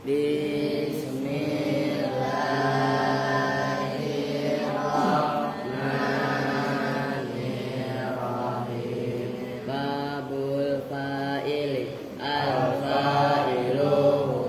Bismillahirrahmanirrahim. Babul fa'ili al-fa'ilu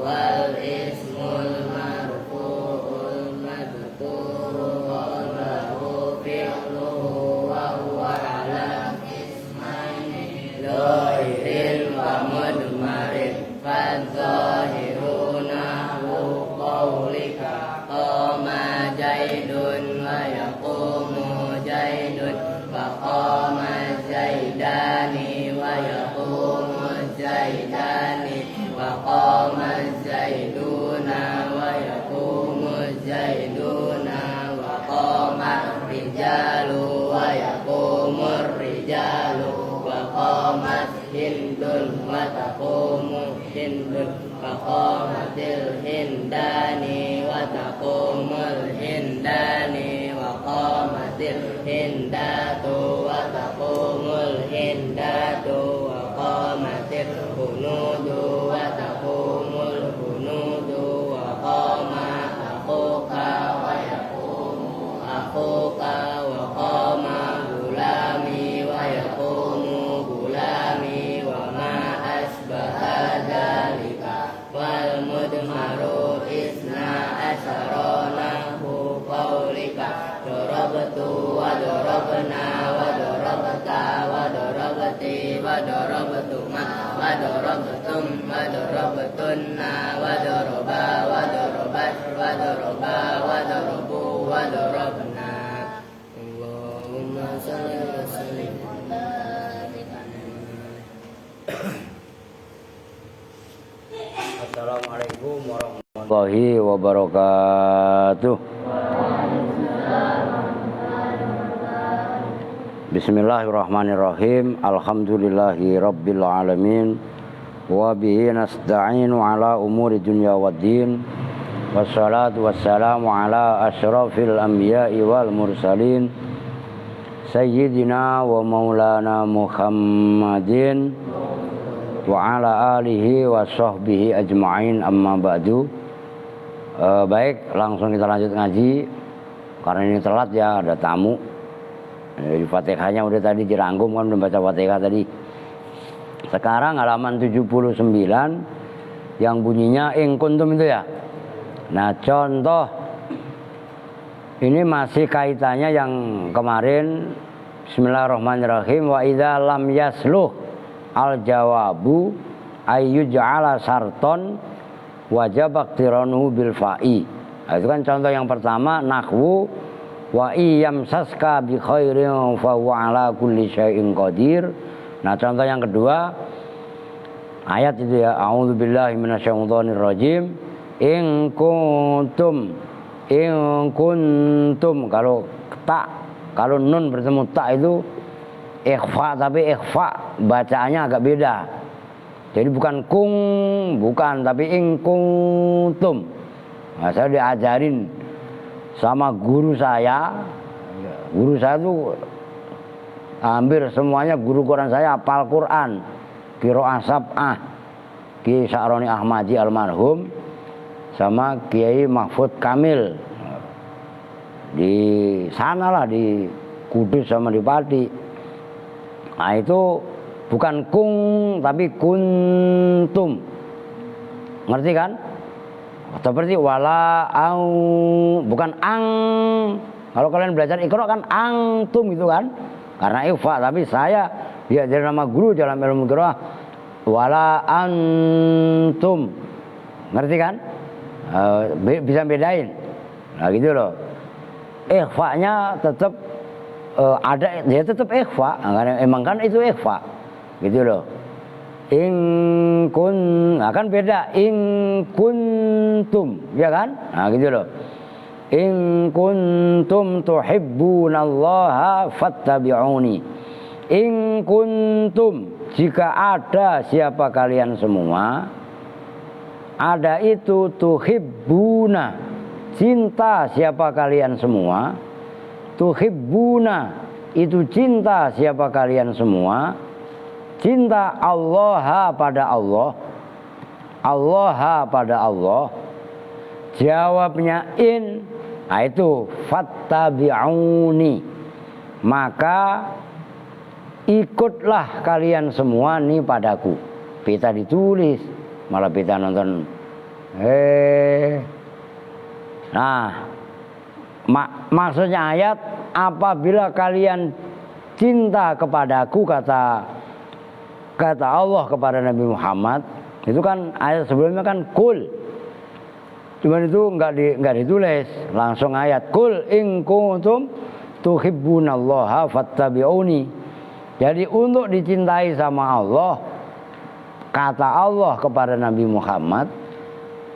wal ismul marfu'ul madhkuru qablahu fi'luhu wa huwa ala ismaini dhahirin wa mudmarin fadzahiru nahwu qawlika qama jaidun wa yaqumu jaidun wa qama zaidani wa yaqumu zaidani wa qama zaiduna wa yaqumu zaiduna wa qama rijalu wa yaqumu rijalu wa qamat hindun wa taqumu hindun wa qamatil hindani wa taqumul hindani wa qamatil hindatu wa taqumul hindatu wa qamatil hunudu wa taqumul hunudu wa qama akhuka wa yaqumu akhuka wa qama gulami wa yaqumu gulami wa ma asbaha dzalika wal mudmaru isna asharona hu qaulika darabtu wa darabna wa darabta wa darabti wa darabtuma wa darabtum wa darabtunna wa daraba wa darabat wa daraba wa darabu wa darabna. Allahumma shalli wa sallim. Assalamualaikum warahmatullahi wabarakatuh. Bismillahirrahmanirrahim. Alhamdulillahi rabbil alamin. Wa bihi nasta'inu ala umuri dunya waddin. Wassalatu wassalamu ala asyrafil anbiya'i wal mursalin sayyidina wa maulana Muhammadin wa ala alihi wa sahbihi ajma'in, amma ba'du. Baik, langsung kita lanjut ngaji. Karena ini telat ya, ada tamu. Di Fatihahnya udah tadi dirangkum kan, udah baca Fatihah tadi. Sekarang halaman 79 yang bunyinya in kuntum itu ya. Nah, contoh ini masih kaitannya yang kemarin. Bismillahirrahmanirrahim. Wa idza lam yasluh al jawabu ayyuj'ala sarton wajib iqtiranuhu bil fa'i. Nah, itu kan contoh yang pertama, nahwu wa iyamsaska bi khairin fa huwa ala kulli syai'in qadir. Nah, contoh yang kedua ayat itu ya, a'udzubillahi minasyaitonir rajim. In kuntum kalau ta, kalau nun bertemu ta itu ikhfa, tapi ikhfa bacaannya agak beda. Jadi bukan kung, bukan, tapi in kuntum. Nah, saya diajarin sama guru saya. Guru saya tuh hampir semuanya guru Quran saya hafal Quran. Qiraah Sab'ah, Kiai Sa'roni Ahmadi almarhum, sama Kiai Mahfud Kamil. Di sanalah di Kudus sama di Pati. Nah, itu bukan kung tapi kuntum. Ngerti kan? Seperti wala au, bukan ang. Kalau kalian belajar Iqra kan angtum itu kan? Karena ikhfa, tapi saya diajarin nama guru dalam ilmu qiraah wala antum. Ngerti kan? Bisa bedain. Nah, gitu loh. Ikhfa-nya tetap ada, dia tetap ikhfa, karena emang kan itu ikhfa, gitu loh. In kun, nah kan beda. In kuntum, ya kan? Nah, gitu loh. In kuntum tuhibbunallaha fattabi'uni. In kuntum, jika ada siapa kalian semua, ada itu tuhibbuna, cinta siapa kalian semua. Tuhibbuna, itu cinta siapa kalian semua. Cinta Allah pada Allah. Allah pada Allah. Jawabnya in. Nah itu fattabi'uni. Maka ikutlah kalian semua nih padaku. Beta ditulis, malah beta nonton. Nah, maksudnya ayat, apabila kalian cinta kepadaku, kata Allah kepada Nabi Muhammad. Itu kan ayat sebelumnya kan kul. Cuman itu enggak ditulis, langsung ayat kul in kuntum tuhibbunallaha fattabi'uni. Jadi untuk dicintai sama Allah, kata Allah kepada Nabi Muhammad,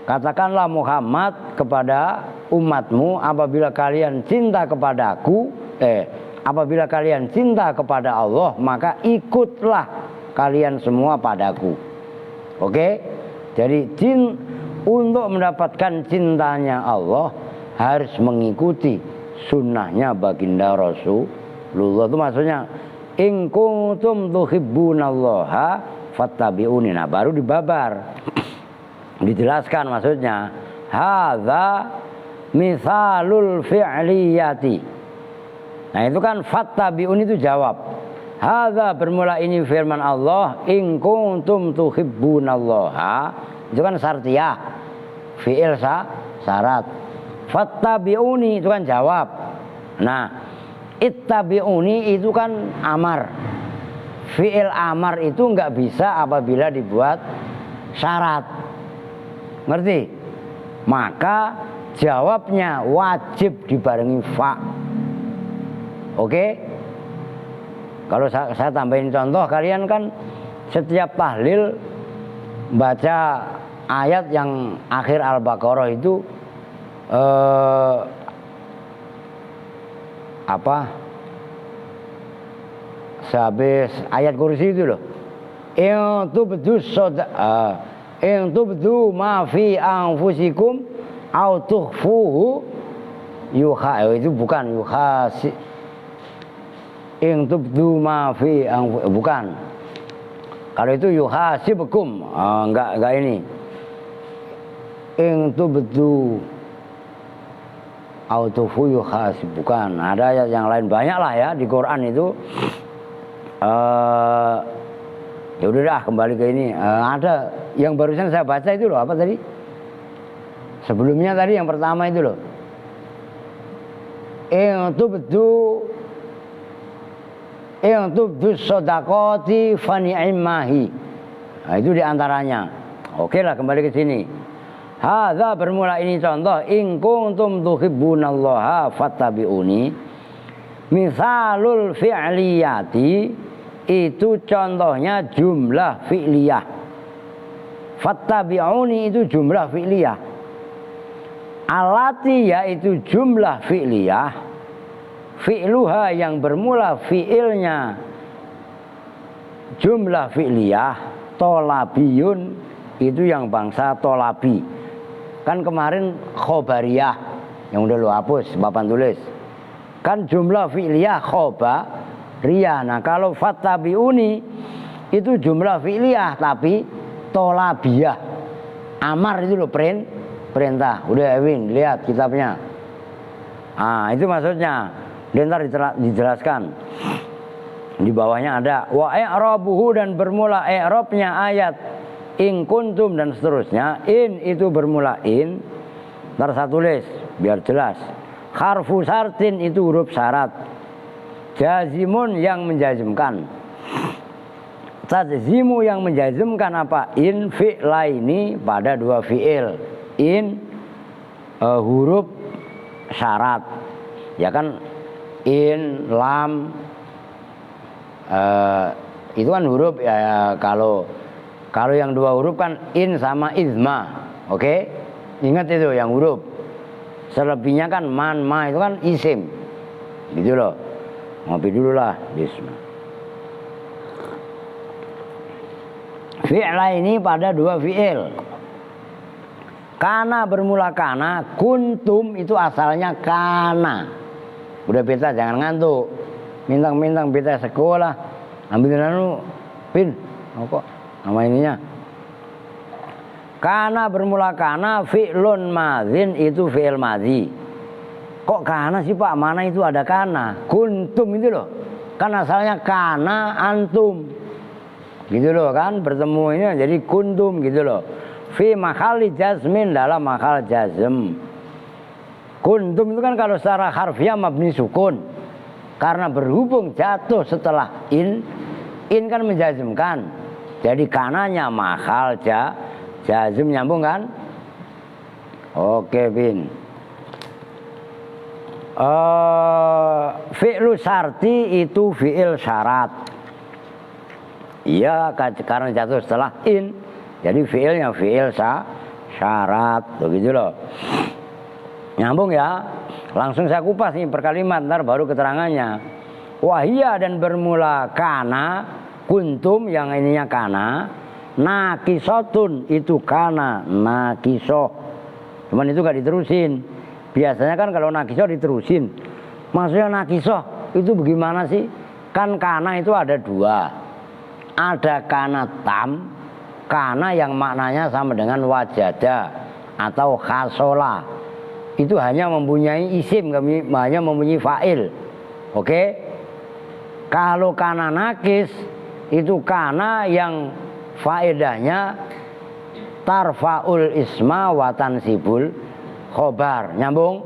katakanlah Muhammad kepada umatmu, apabila kalian cinta kepadaku, apabila kalian cinta kepada Allah, maka ikutlah kalian semua padaku. Oke? Jadi untuk mendapatkan cintanya Allah harus mengikuti sunnahnya baginda Rasulullah. Itu maksudnya in kuntum tuhibbunallaha fattabi'uni. Nah, baru dibabar. Dijelaskan maksudnya. Hadza misalul fi'liyati. Nah, itu kan fattabi'uni itu jawab. Hadza bermula ini firman Allah, in kuntum tuhibbunallaha. Itu kan syartiyah. Fi'il syarat. Fattabi'uni itu kan jawab. Nah, ittabi'uni itu kan amar. Fi'il amar itu enggak bisa apabila dibuat syarat. Ngerti? Maka jawabnya wajib dibarengi fa. Oke? Kalau saya tambahin contoh, kalian kan setiap tahlil baca ayat yang akhir Al-Baqarah itu sehabis ayat kursi itu loh. In tubdu ma fi anfusikum au tukhfuhu itu bukan yuhasi. In tubdu ma fi bukan. Kalau itu yuhasibukum, enggak ini. In tubdu au tukhfu yuhasib, bukan. Ada ayat yang lain banyak lah ya di Quran itu. Ya udah dah, kembali ke ini. Ada yang barusan saya baca itu loh, apa tadi? Sebelumnya tadi yang pertama itu loh. In tubdu shadaqati fani'immahi. Nah, itu diantaranya. Oke lah, kembali ke sini. Hadza bermula ini contoh, in kuntum tuhibbunallaha fattabi'uni. Misalul fi'liyati itu contohnya jumlah fi'liyah. Fattabi'uni itu jumlah fi'liyah. Alati yaitu jumlah fi'liyah. Fi'luha yang bermula fi'ilnya jumlah fi'liyah. Tolabiyun itu yang bangsa tolabi. Kan kemarin khobariyah yang udah lo hapus papan tulis. Kan jumlah fi'liyah khobariyah. Nah, kalau fattabi'uni itu jumlah fi'liyah tapi tolabiyah. Amar itu lo perintah. Udah Ewin lihat kitabnya. Ah, itu maksudnya. Dan ntar dijelaskan. Di bawahnya ada wa i'rabuhu dan bermula i'rabnya ayat in kuntum dan seterusnya. In itu bermula in. Ntar saya tulis biar jelas. Harfu syartin itu huruf syarat. Jazimun yang menjazmkan. Tajzimu yang menjazmkan apa? In fi'laini pada dua fi'il. In huruf syarat. Ya kan in, lam, itu kan huruf ya. Kalau yang dua huruf kan in sama izma. Oke? Ingat itu yang huruf. Selebihnya kan man, ma itu kan isim. Gitu loh. Ngopi dulu lah. Bismillah. Fi'la ini pada dua fi'il. Kana bermula kana, kuntum itu asalnya kana. Udah beta jangan ngantuk. Mintang-mintang beta sekolah. Ambil dulu pin. Kok nama ininya? Kana bermula kana, fi'lun madzin itu fi'il madzi. Kok kana sih Pak? Mana itu ada kana? Kuntum itu loh. Kan asalnya kana antum. Gitu loh kan, bertemu ini jadi kuntum gitu loh. Fi mahalli jazmin, dalam mahal jazm. Kuntum itu kan kalau secara harfiah mabni sukun. Karena berhubung jatuh setelah in kan menjazmkan. Jadi kananya mahal jazm, nyambung kan? Oke, Bin. Fi'lu syarti itu fi'il syarat. Iya, karena jatuh setelah in, jadi fi'ilnya fi'il syarat, begitu loh. Nyambung ya. Langsung saya kupas nih per kalimat, ntar baru keterangannya. Wahia dan bermula kana, kuntum yang ininya kana, nakisotun itu kana, nakisoh. Cuman itu gak diterusin. Biasanya kan kalau nakisoh diterusin. Maksudnya nakisoh itu bagaimana sih? Kan kana itu ada dua. Ada kana tam, kana yang maknanya sama dengan wajada atau khasola. Itu hanya mempunyai isim, hanya mempunyai fa'il. Oke? Kalau kana nakis, itu kana yang faedahnya tarfa'ul isma wa tansibul khobar. Nyambung?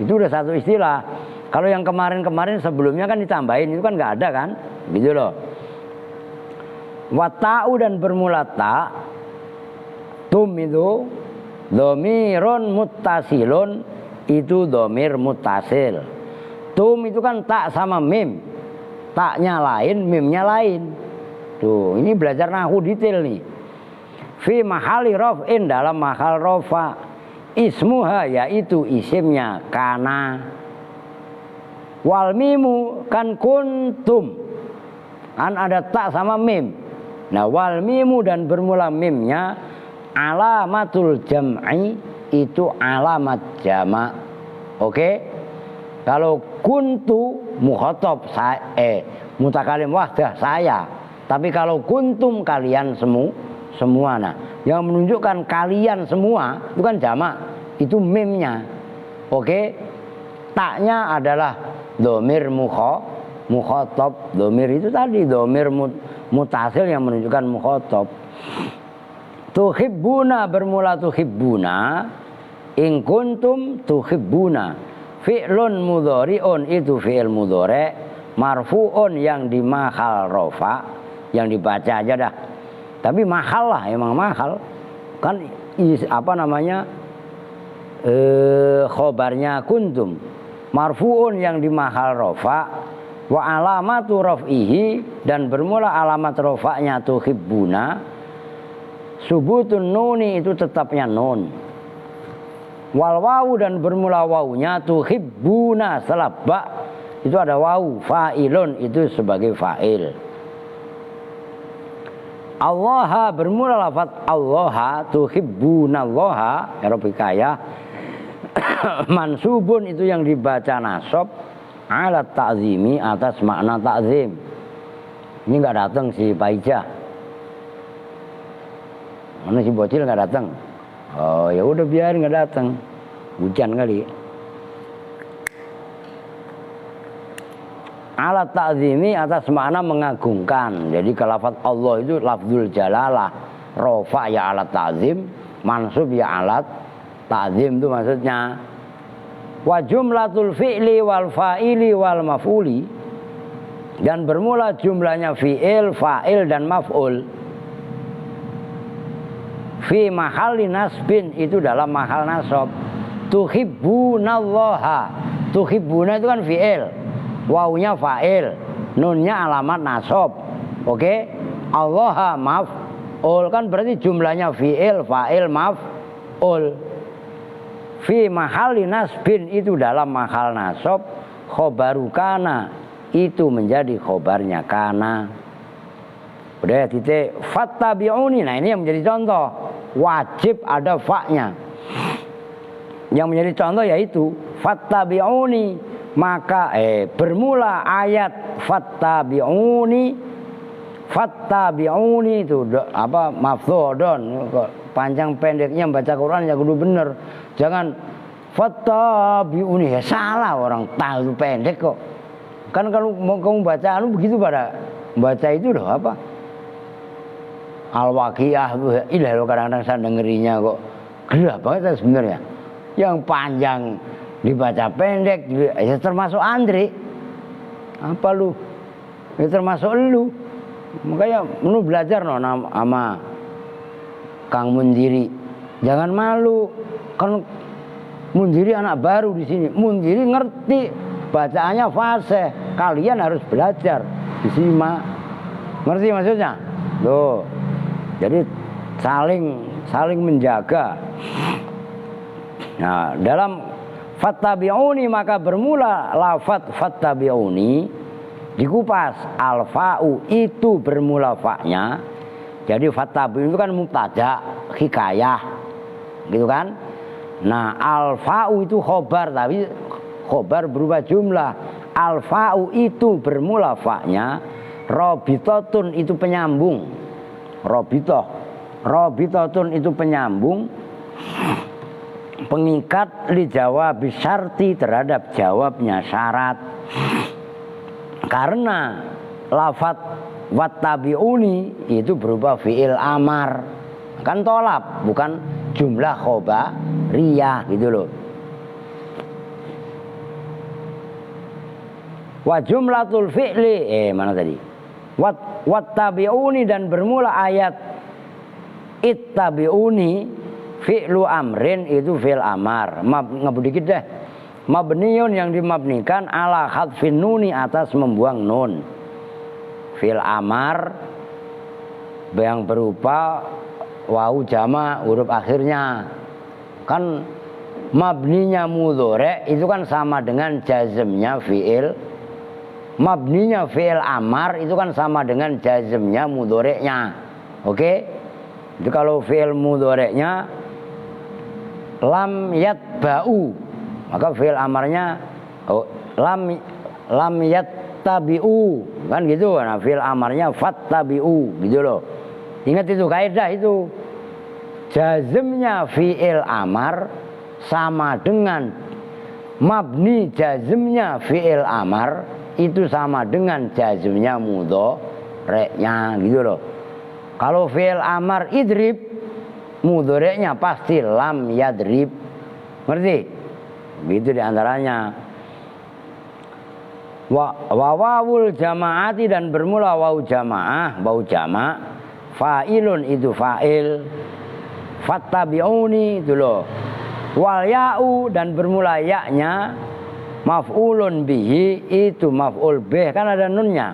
Itu udah satu istilah. Kalau yang kemarin-kemarin sebelumnya kan ditambahin, itu kan nggak ada kan? Gitu loh. Wata'u dan bermula ta, tum itu domirun muttasilun, itu domir muttasil. Tum itu kan tak sama mim, taknya lain, mimnya lain. Tuh, ini belajar nahwu detail nih. Fi mahali raf'in, dalam mahal rofa. Ismuha yaitu isimnya kana. Wal mimu kan kuntum, kan ada tak sama mim. Nah, wal mimu dan bermula mimnya alamatul jam'i, itu alamat jama'. Oke? Kalau kuntu mukhatab mutakalim wahdah saya. Tapi kalau kuntum kalian semua. Nah, yang menunjukkan kalian semua itu kan jamak, itu mimnya. Oke? Taknya adalah domir mukhatab. Domir itu tadi domir mutasil yang menunjukkan mukhatab. Tuhibbuna bermula tuhibbuna, in kuntum tuhibbuna. Fi'lun mudhari'un itu fi'il mudhari', marfu'un yang di mahal rofa, yang dibaca aja dah. Tapi mahal lah, emang mahal. Kan apa namanya? Khobarnya kuntum. Marfu'un yang di mahal rofa. Wa alamatu raf'ihi dan bermula alamat rafa'nya tuhibbuna, subutun nuni itu tetapnya nun. Wal wawu dan bermula wawunya tuhibbuna, setelah ba itu ada wawu, fa'ilun itu sebagai fa'il. Allaha bermula lafaz Allaha, tuhibbunallaha rabbikaya. Mansubun itu yang dibaca nasab, alat ta'zimi atas makna ta'zim. Ini nggak datang si Pak Ija. Mana si bocil nggak datang? Oh ya udah biarin nggak datang. Hujan kali. Alat ta'zimi atas makna mengagungkan. Jadi lafaz Allah itu lafzul jalalah. Rofa ya alat ta'zim, mansub ya alat ta'zim itu maksudnya. Wa jumlatul fi'li wal fa'ili wal maf'uli, dan bermula jumlahnya fi'il, fa'il dan maf'ul. Fi mahalli nasbin itu dalam mahal nasab. Tuhibbunallaha, tuhibbuna itu kan fi'il, wawunya fa'il, nunnya alamat nasab. Oke? Allaha maf'ul kan berarti jumlahnya fi'il, fa'il, maf'ul. Fi mahalli nasbin itu dalam mahal nasab, khobaru kana itu menjadi khobarnya kana. Udah ya titik. Fattabi'uni, nah ini yang menjadi contoh, wajib ada fa-nya. Yang menjadi contoh yaitu fattabi'uni, maka bermula ayat fattabi'uni itu apa mafdhodon, panjang pendeknya baca Quran ya kudu bener. Jangan fattabi'uni, ya salah, orang tahu pendek kok. Kan kalau mau kamu baca begitu pada baca itu loh apa? Al-Waqiah, ilah lo kadang-kadang saya dengerinya kok gerah banget sebenarnya. Yang panjang dibaca pendek, ya termasuk Andre. Apa lu? Ya termasuk lu. Makanya lu belajar no sama Kang Mundiri. Jangan malu. Kan Mundiri anak baru di sini. Mundiri ngerti bacaannya fasih. Kalian harus belajar disimak. Ngerti maksudnya? Loh. Jadi saling menjaga. Nah, dalam fattabi'uni maka bermula lafaz fattabi'uni dikupas al-fa'u itu bermula fa-nya. Jadi fattabi'uni itu kan mubtada, hikayah. Gitu kan? Nah, al-fa'u itu khobar, tapi khobar berubah jumlah. Al-fa'u itu bermula fa-nya. Robitatun itu penyambung. Robitatun itu penyambung, pengikat li jawab syarti terhadap jawabnya syarat. Karena lafaz wattabi'uni itu berupa fi'il amar, kan tolab, bukan jumlah khobariyah gitu loh. Wa jumlatul fi'li mana tadi? Wattabi'uni dan bermula ayat ittabi'uni fi'lu amrin itu fi'il amar. Ngebut dikit deh. Mabniun yang dimabnikan ala hadfin nuni atas membuang nun. Fi'il amar yang berupa wawu jama huruf akhirnya. Kan mabninya mudhari itu kan sama dengan jazmnya fi'il. Mabninya fi'il amar itu kan sama dengan jazmnya mudhari'nya. Oke? Itu kalau fi'il mudhari'nya lam yatba'u, maka fi'il amarnya lam yattabi'u, kan gitu. Nah, fi'il amarnya fattabi'u gitu loh. Ingat itu kaidah itu. Jazmnya fi'il amar sama dengan mabni jazmnya fi'il amar itu sama dengan jazmnya mudhari'nya gitu loh. Kalau fi'il amar idrib, mudhari'nya pasti lam yadrib. Ngerti? Begitu diantaranya. Wawul jamaati dan bermula wawu jamaah, wawu jama'. Fa'ilun itu fa'il. Fattabi'uni itu loh. Wal ya'u dan bermula ya-nya. Maf'ulun bihi itu maf'ul bih, kan ada nunnya.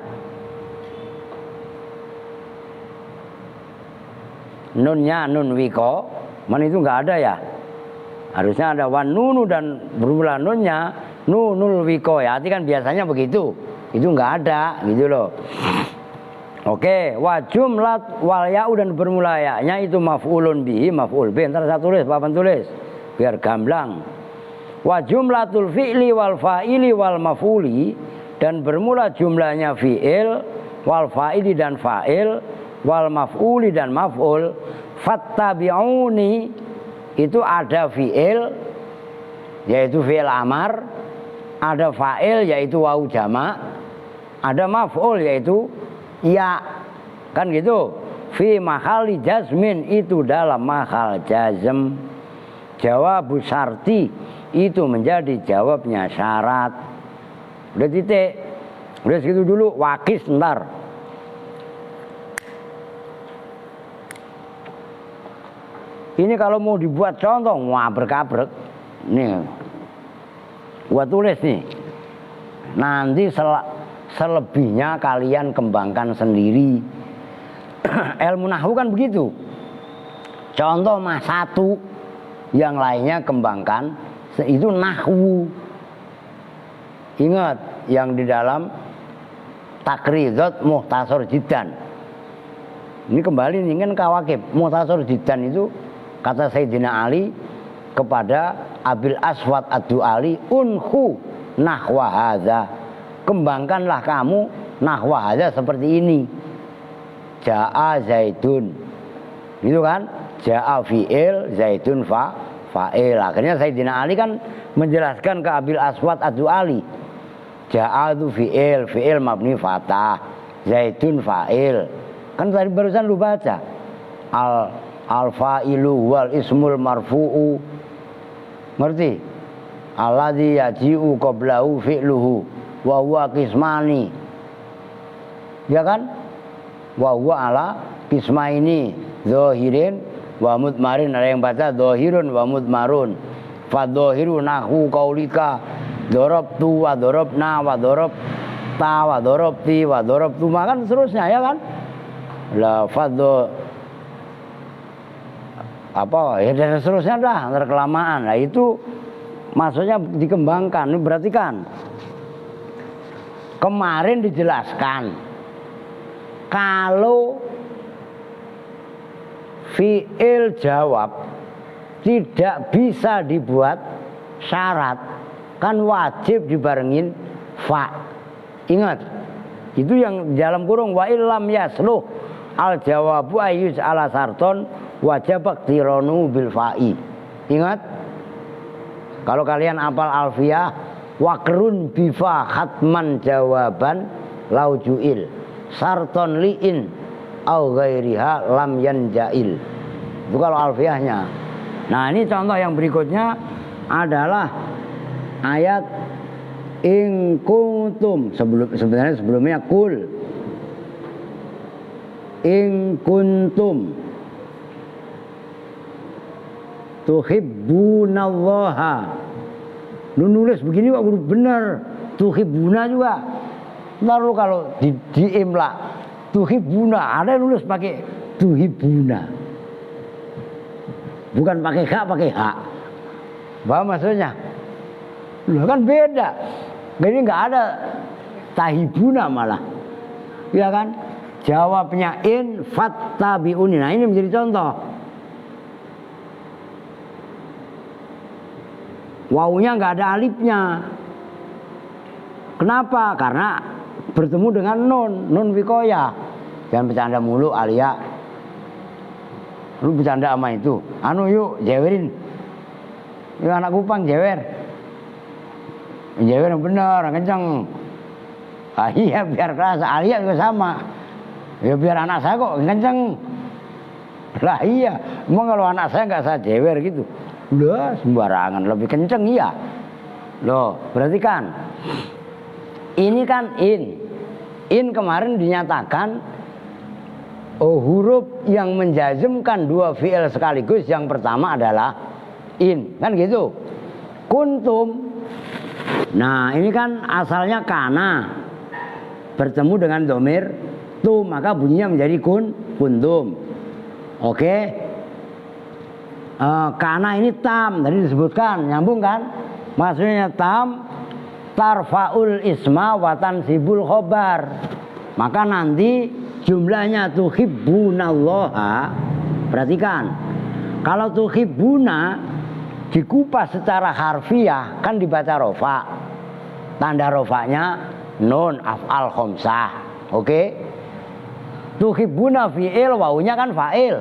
Nunnya nun wiko, mana itu nggak ada ya? Harusnya ada wan nunu dan bermula nunnya nunul wiko ya. Arti kan biasanya begitu. Itu nggak ada gitu loh. Oke, wa jumlat wal ya'u dan bermula ya-nya itu maf'ulun bihi maf'ul bih. Ntar saya tulis, papan tulis biar gamblang. Wa jumlatul fi'li wal fa'ili wal maf'uli dan bermula jumlahnya fi'il wal fa'ili dan fa'il wal maf'uli dan maf'ul. Fattabi'uni itu ada fi'il yaitu fi'il amar, ada fa'il yaitu wawu jama', ada maf'ul yaitu ya, kan gitu. Fi mahali jazmin itu dalam mahal jazm. Jawabu syarti itu menjadi jawabnya syarat. Udah titik. Udah segitu dulu. Wakis ntar. Ini kalau mau dibuat contoh, wah berkabrek. Nih, gua tulis nih. Nanti selebihnya kalian kembangkan sendiri. Ilmu nahwu kan begitu. Contoh mas satu, yang lainnya kembangkan. Itu nahwu. Ingat yang di dalam Takridzat Mukhtasar Jiddan. Ini kembali nih kan kawakib. Mukhtasar Jiddan itu kata Sayyidina Ali kepada Abil Aswad Ad-Du'ali, unhu nahwa hadza. Kembangkanlah kamu nahwa hadza seperti ini. Ja'a Zaidun. Gitu kan? Ja'a fi'il, Zaidun fa'il. Akhirnya Sayyidina Ali kan menjelaskan ke Abil Aswad Ad-Du'ali. Ja'a itu fi'il mabni fatah, Zaidun fa'il. Kan tadi barusan lu baca. Al-fa'ilu wal ismul marfu'u. Ngerti? Alladzi yaji'u qablahu fi'luhu wa huwa qismani. Ya kan? Wa huwa ala qismaini zahirin wa mudmarin. Ada yang baca zahirun wa mudmarun. Fa zahiru nahwu qaulika darabtu wa darabna wa darabta wa darabti wa darabtu, kan seterusnya ya kan? La fadho apa ya dan seterusnya dah, antar kelamaan. Nah itu maksudnya dikembangkan. Ini berarti kan kemarin dijelaskan kalau fi'il jawab tidak bisa dibuat syarat, kan wajib dibarengin fa. Ingat, itu yang dalam kurung wa illam yasluh al jawabu ayyus ala sarton wajib tironu bil fa'i. Ingat, kalau kalian apal alfiyah wakrun bifa khatman jawaban laujuil sarton liin au ghairiha lam yanjail. Itu kalau alfiyahnya. Nah ini contoh yang berikutnya adalah ayat in kuntum. Sebenarnya sebelumnya kul in kuntum tuhibbunallaha. Lu nulis begini kok bener, tuhibbuna juga. Ntar lu kalau di imla tuhibbuna, ada yang nulis pakai tuhibbuna, bukan pakai hak, pakai hak. Paham maksudnya? Loh kan beda. Jadi nggak ada tahibuna malah, ya kan? Jawabnya in fattabi'uni. Nah ini menjadi contoh. Wawunya nggak ada alifnya. Kenapa? Karena bertemu dengan nun wikoya. Jangan bercanda mulu Alia. Lu bercanda sama itu. Anu yuk jewerin. Yuk anak Kupang jewer. Jewer yang bener, kenceng. Ah iya biar kerasa. Alia juga sama. Ya biar anak saya kok kenceng. Lah iya. Emang kalau anak saya nggak saya jewer gitu. Udah sembarangan, lebih kenceng iya. Loh, berarti kan ini kan in kemarin dinyatakan huruf yang menjazmkan dua fi'il sekaligus. Yang pertama adalah in, kan gitu. Kuntum. Nah, ini kan asalnya kana bertemu dengan domir tu, maka bunyinya menjadi kuntum. Oke. Kana ini tam, tadi disebutkan, nyambung kan? Maksudnya tam tarfaul isma wa tansibul khobar. Maka nanti jumlahnya tuhibbunallaha. Perhatikan, kalau tuhibbuna dikupas secara harfiah kan dibaca rofa. Tanda rofanya nun af'al khomsah. Oke? Tuhibbuna fi'il, wawunya kan fa'il.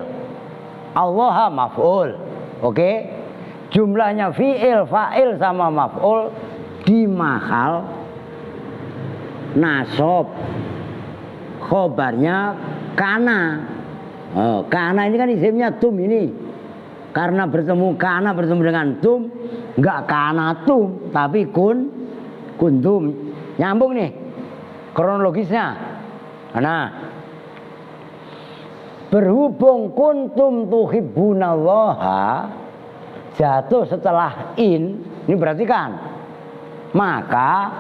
Allaha maf'ul. Oke, jumlahnya fi'il, fa'il sama maf'ul di mahal nasab. Khobarnya kana. Kana ini kan isimnya tum ini. Karena bertemu kana bertemu dengan tum, enggak kana tum, tapi kuntum. Nyambung nih kronologisnya. Nah, berhubung kuntum tuhibbunallaha jatuh setelah in, ini berarti kan, maka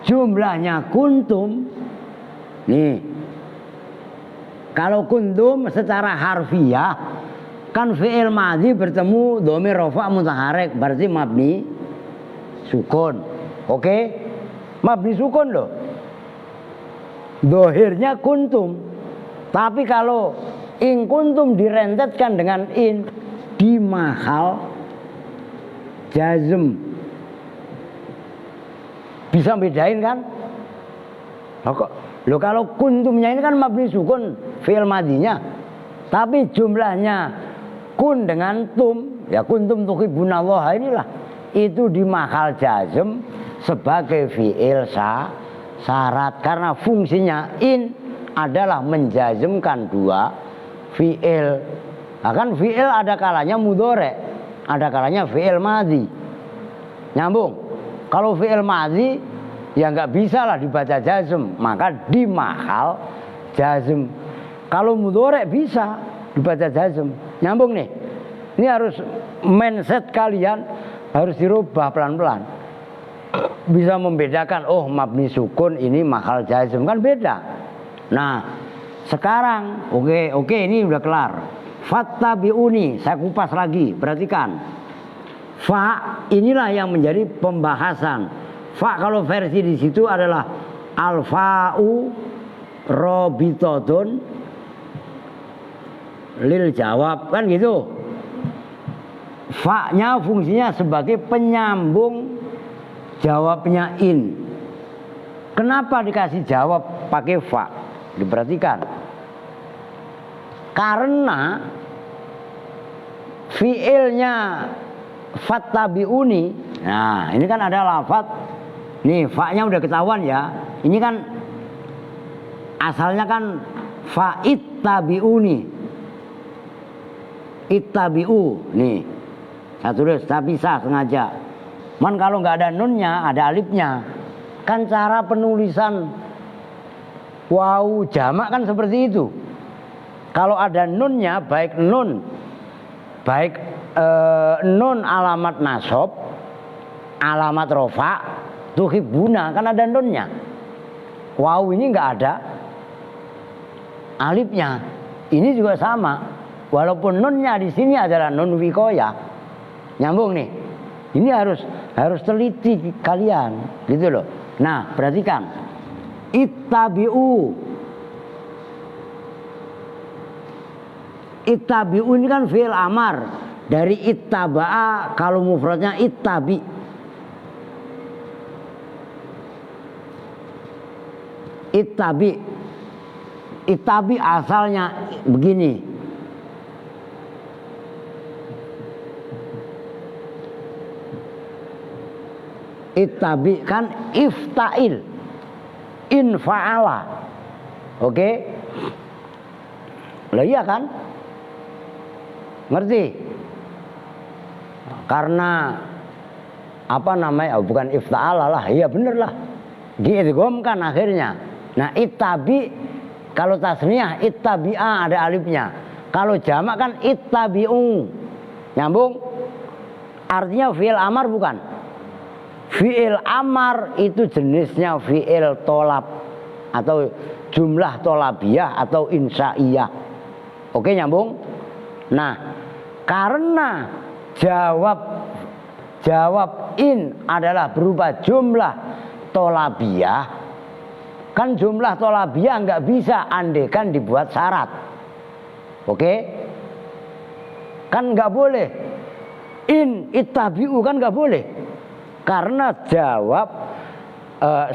jumlahnya kuntum nih. Kalau kuntum secara harfiah kan fi'il madhi bertemu dhamir rafa' mutaharrik, berarti mabni sukun. Oke? Mabni sukun loh. Dohirnya kuntum. Tapi kalau in kuntum direntetkan dengan in di mahal jazm, bisa bedain kan? Loh kalau kuntumnya ini kan mabni sukun fi'il madinya, tapi jumlahnya kun dengan tum, ya kuntum tuhibbunallaha inilah itu di mahal jazm sebagai fi'il syarat karena fungsinya in adalah menjazmkan dua fi'il. Nah, kan fi'il ada kalanya mudhari, ada kalanya fi'il madhi. Nyambung. Kalau fi'il madhi ya nggak bisa lah dibaca jazm, maka di mahal jazm. Kalau mudhari bisa dibaca jazm. Nyambung nih. Ini harus mindset kalian harus dirubah pelan-pelan. Bisa membedakan, oh mabni sukun ini mahal jazm, kan beda. Nah, sekarang oke ini udah kelar. Fattabi'uni, saya kupas lagi, perhatikan. Fa inilah yang menjadi pembahasan. Fa kalau versi di situ adalah al-fa'u rabitotun lil jawab, kan gitu. Fa-nya fungsinya sebagai penyambung jawabnya in. Kenapa dikasih jawab pakai fa? Diperhatikan. Karena fiilnya fattabi'uni. Nah, ini kan ada lafaz. Nih, fa-nya udah ketahuan ya. Ini kan asalnya kan fa ittabi'uni. Ittabi'u. Nih. Saya tulis tapi bisa sengaja. Man kalau nggak ada nunnya, ada alifnya. Kan cara penulisan waw jamak kan seperti itu. Kalau ada nunnya, baik nun alamat nasab, alamat rofa, tuhibbuna kan ada nunnya. Waw ini nggak ada alifnya. Ini juga sama. Walaupun nunnya di sini adalah nun wikoya. Nyambung nih. Ini harus teliti kalian, gitu loh. Nah, perhatikan. Ittabi'u. Ittabi'u ini kan fi'il amar. Dari ittaba'a kalau mufradnya ittabi. Ittabi. Ittabi asalnya begini. Ittabi kan ifta'il infa'ala. Oke? Lah iya kan? Ngerti? Karena apa namanya? Oh, bukan ifta'ala lah. Iya bener lah. Diidghamkan akhirnya. Nah, ittabi kalau tasniyah ittabi'a ada alifnya. Kalau jamak kan ittabi'u. Nyambung? Artinya fi'il amar bukan? Fi'il amar itu jenisnya fi'il tolab atau jumlah tolabiyah atau insya'iyah. Oke, nyambung? Nah, karena jawab in adalah berupa jumlah tolabiyah, kan jumlah tolabiyah nggak bisa andekan dibuat syarat. Oke? Kan nggak boleh. In ittabi'u kan nggak boleh. Karena jawab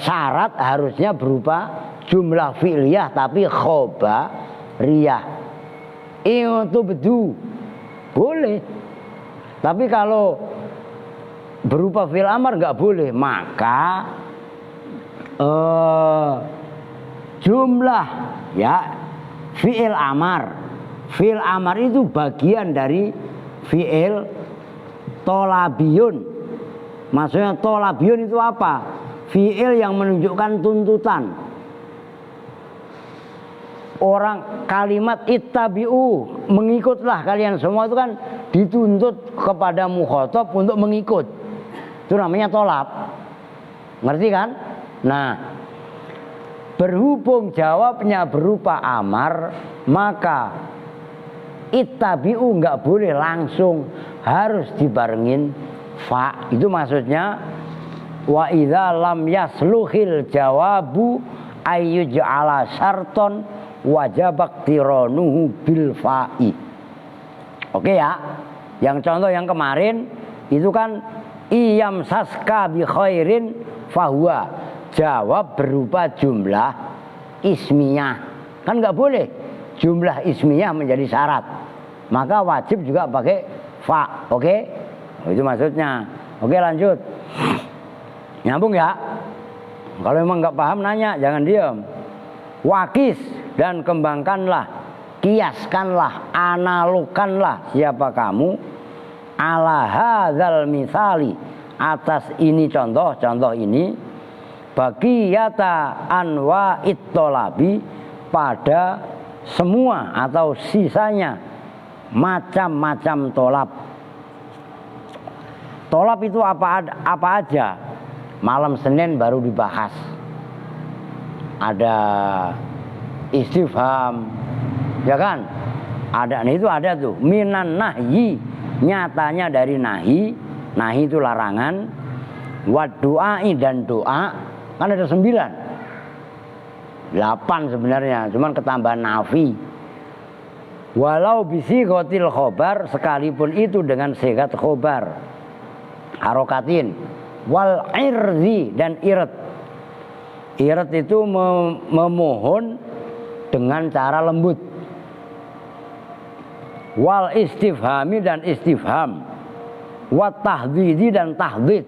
syarat harusnya berupa jumlah fi'liyah tapi khobariyah. Itu bedu boleh. Tapi kalau berupa fi'il amar nggak boleh. Maka jumlah ya fi'il amar. Fi'il amar itu bagian dari fi'il tolabiyun. Maksudnya tolabiyun itu apa? Fi'il yang menunjukkan tuntutan. Orang kalimat ittabi'u, mengikutlah kalian semua itu kan dituntut kepada mukhatab untuk mengikut. Itu namanya tolab. Ngerti kan? Nah, berhubung jawabnya berupa amar, maka ittabi'u nggak boleh langsung, harus dibarengin fa. Itu maksudnya wa idza lam yasluhil jawabu ayyuj'ala syarton wajabak tironuhu bil fa'i. Oke ya. Yang contoh yang kemarin itu kan iyam saska bi khairin fahuwa, jawab berupa jumlah ismiyah. Kan nggak boleh jumlah ismiyah menjadi syarat. maka wajib juga pakai fa. Oke? Itu maksudnya. Oke, lanjut. Nyambung ya? Kalau memang nggak paham nanya, jangan diam. Wakis dan kembangkanlah, kiaskanlah, analogkanlah siapa kamu ala hadzal misali, atas ini contoh ini, bagiyata anwa ittolabi, pada semua atau sisanya macam-macam tolab. Tolab itu apa aja? Malam Senin baru dibahas. Ada istifham, ya kan? Ada, itu ada tuh. Minan nahyi, nyatanya dari nahi. Nahi itu larangan. Wad du'ai, dan doa. Kan ada 9. 8 sebenarnya, cuman ketambahan nafi. Walau bisi gotil khobar, sekalipun itu dengan segat khobar, harokatin. Wal irzi, dan irat. Irat itu memohon dengan cara lembut. Wal istifhami, dan istifham. Wat tahdidi, dan tahdid.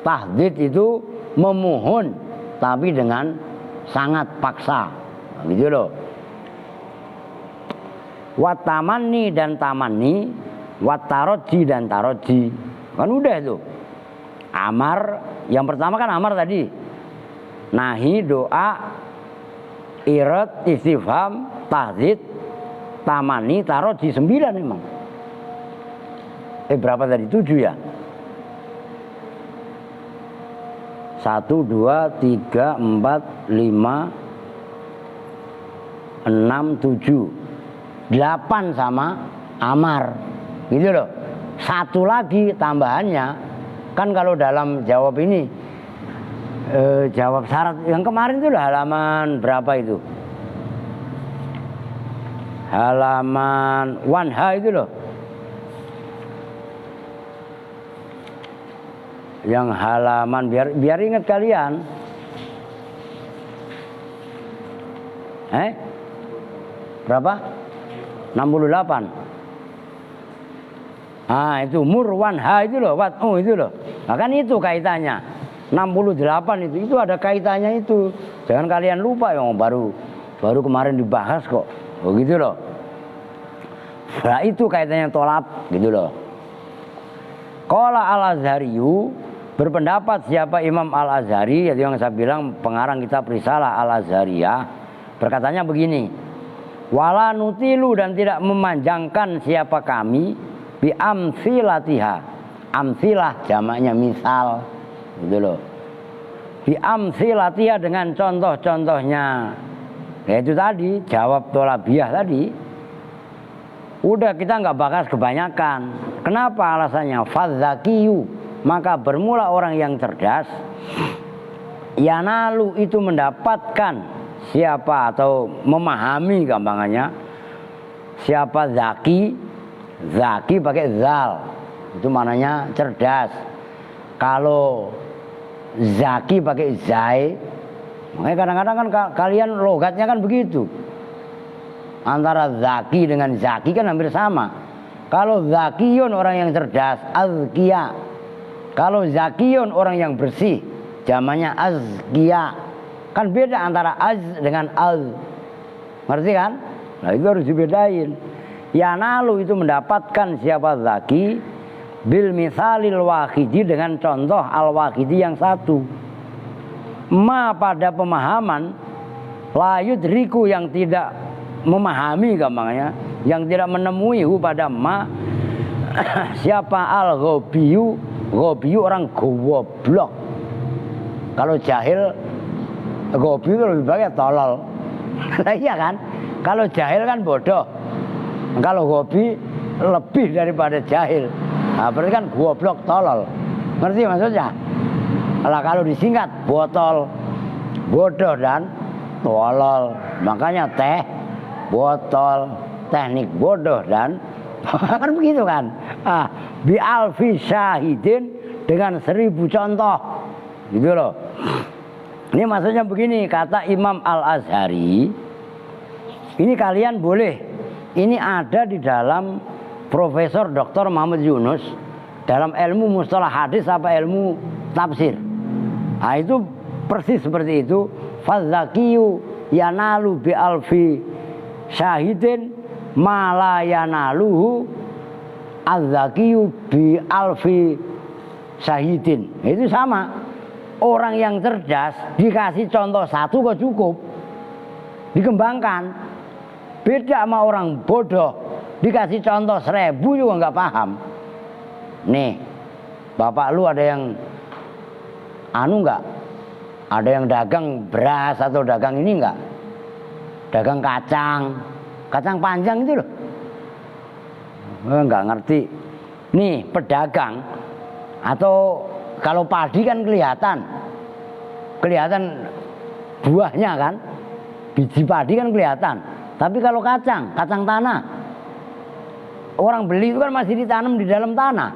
Tahdid itu memohon tapi dengan sangat paksa, gitu loh. Wat tamanni, dan tamanni. Wat taroji, dan taroji. Kan udah itu. Amar, yang pertama kan amar tadi. Nahi, doa, irat, istifham, tahdid, tamani, taroji, 9 memang. Berapa tadi? 7 ya? 1, 2, 3, 4, 5, 6, 7, 8 sama amar, gitu loh. Satu lagi tambahannya, kan kalau dalam jawab ini, jawab syarat yang kemarin itu udah halaman berapa itu? Halaman 1H itu loh. Yang halaman, biar ingat kalian. Berapa? 68. Ah, itu murwan ha itu loh, wat'u itu loh. Nah, kan itu kaitannya. 68 itu ada kaitannya itu. Jangan kalian lupa yang baru kemarin dibahas kok. Oh gitu loh. Nah, itu kaitannya tolab, gitu loh. Qala Al-Azhariyu, berpendapat siapa Imam Al-Azhari, yaitu yang saya bilang pengarang kitab Risalah Al-Azhariyah, berkatanya begini. Wala nutilu, dan tidak memanjangkan siapa kami bi amsilatiha. Amsilah jamaknya misal, gitu loh. Bi amsilatiha, dengan contoh-contohnya. Yaitu tadi jawab tolabiyah tadi. Udah, kita nggak bahas kebanyakan. Kenapa alasannya? Fadzakiyu, maka bermula orang yang cerdas. Yanalu, itu mendapatkan siapa, atau memahami gampangannya. Siapa zaki? Zaki pakai zal, itu maknanya cerdas. Kalau zaki pakai zai, makanya kadang-kadang kan kalian logatnya kan begitu. Antara zaki dengan zaki kan hampir sama. Kalau zakiyun orang yang cerdas, azkiya. Kalau zakiyun orang yang bersih, jamannya azkiya. Kan beda antara az dengan az. Ngerti kan? Nah, itu harus dibedain. Yanalu, itu mendapatkan siapa zaki bil misalil wahidi, dengan contoh al-wahidi yang satu. Ma, pada pemahaman, la yudriku, yang tidak memahami gampangnya, yang tidak menemui hu pada ma siapa al-ghobiyu. Ghobiyu orang goblok. Kalau jahil, ghobiyu itu lebih baik tolol. Iya kan? Kalau jahil kan bodoh. Kalau gobi lebih daripada jahil. Nah, berarti kan goblok, tolol. Ngerti maksudnya? Kalau disingkat, botol, bodoh, dan tolol. Makanya teh, botol, teknik bodoh, dan kan begitu kan. Bi alfi syahidin, dengan 1000 contoh, gitu loh. Ini maksudnya begini, kata Imam Al-Azhari, ini kalian boleh ini ada di dalam Profesor Dr. Muhammad Yunus dalam ilmu mustalah hadis apa ilmu tafsir. Nah itu persis seperti itu. Fadzakiyu yanalu bi alfi syahidin ma la yanaluhu azzakiyu bi alfi syahidin. Itu sama. Orang yang cerdas dikasih contoh satu kok cukup, dikembangkan. Beda sama orang bodoh dikasih contoh 1000 juga nggak paham. Nih, bapak lu ada yang nggak? Ada yang dagang beras atau dagang ini nggak? Dagang kacang panjang itu loh. Nggak ngerti. Nih pedagang atau kalau padi kan kelihatan buahnya kan, biji padi kan kelihatan. Tapi kalau kacang tanah, orang beli itu kan masih ditanam di dalam tanah,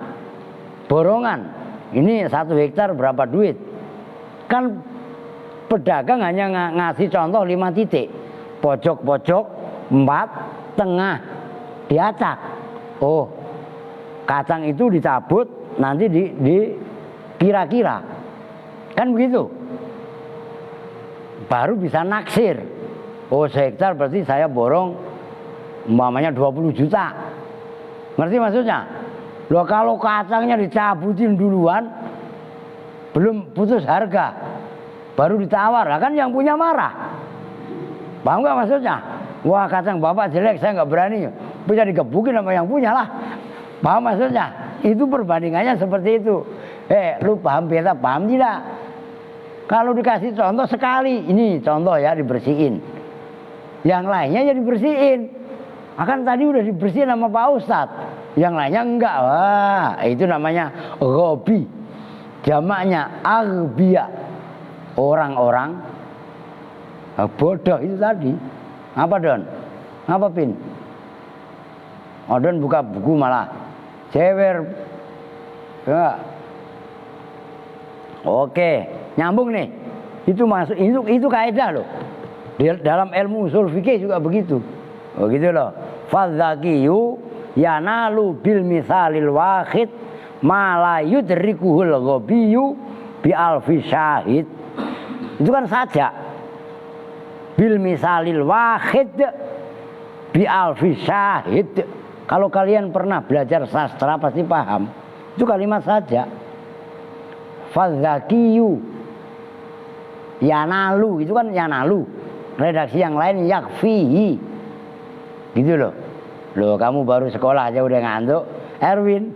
borongan. Ini 1 hektar berapa duit? Kan pedagang hanya ngasih contoh 5 titik, pojok 4, tengah diacak. Oh, kacang itu dicabut nanti di kira-kira, kan begitu. Baru bisa naksir. Oh, sehektar berarti saya borong umpamanya 20 juta. Ngerti maksudnya? Loh kalau kacangnya dicabutin duluan, belum putus harga, baru ditawar, kan yang punya marah. Paham nggak maksudnya? Wah kacang bapak jelek, saya nggak berani. Punya digebukin sama yang punya lah. Paham maksudnya? Itu perbandingannya seperti itu. Lu paham beta, paham tidak? Kalau dikasih contoh sekali, ini contoh ya dibersihin. Yang lainnya ya dibersihin. Akan tadi udah dibersihin sama Pak Ustadz. Yang lainnya enggak. Wah, itu namanya ghobi. Jamaknya aghbiya. Orang-orang bodoh itu tadi. Apa Don? Apa Pin? Oh Don buka buku malah cewer. Enggak. Oke, nyambung nih. Itu masuk itu kaidah loh. Di dalam ilmu usul fikih juga begitu. Oh gitu loh. Fadzakiyu yanalu bil misalil wahid ma la yudrikuhul ghabiyu bi alfi syahid. Itu kan saja. Bil misalil wahid bi alfi syahid. Kalau kalian pernah belajar sastra pasti paham. Itu kalimat saja. Fadzakiyu yanalu, itu kan yanalu. Redaksi yang lain yakfihi. Gitu loh. Loh kamu baru sekolah aja udah ngantuk. Erwin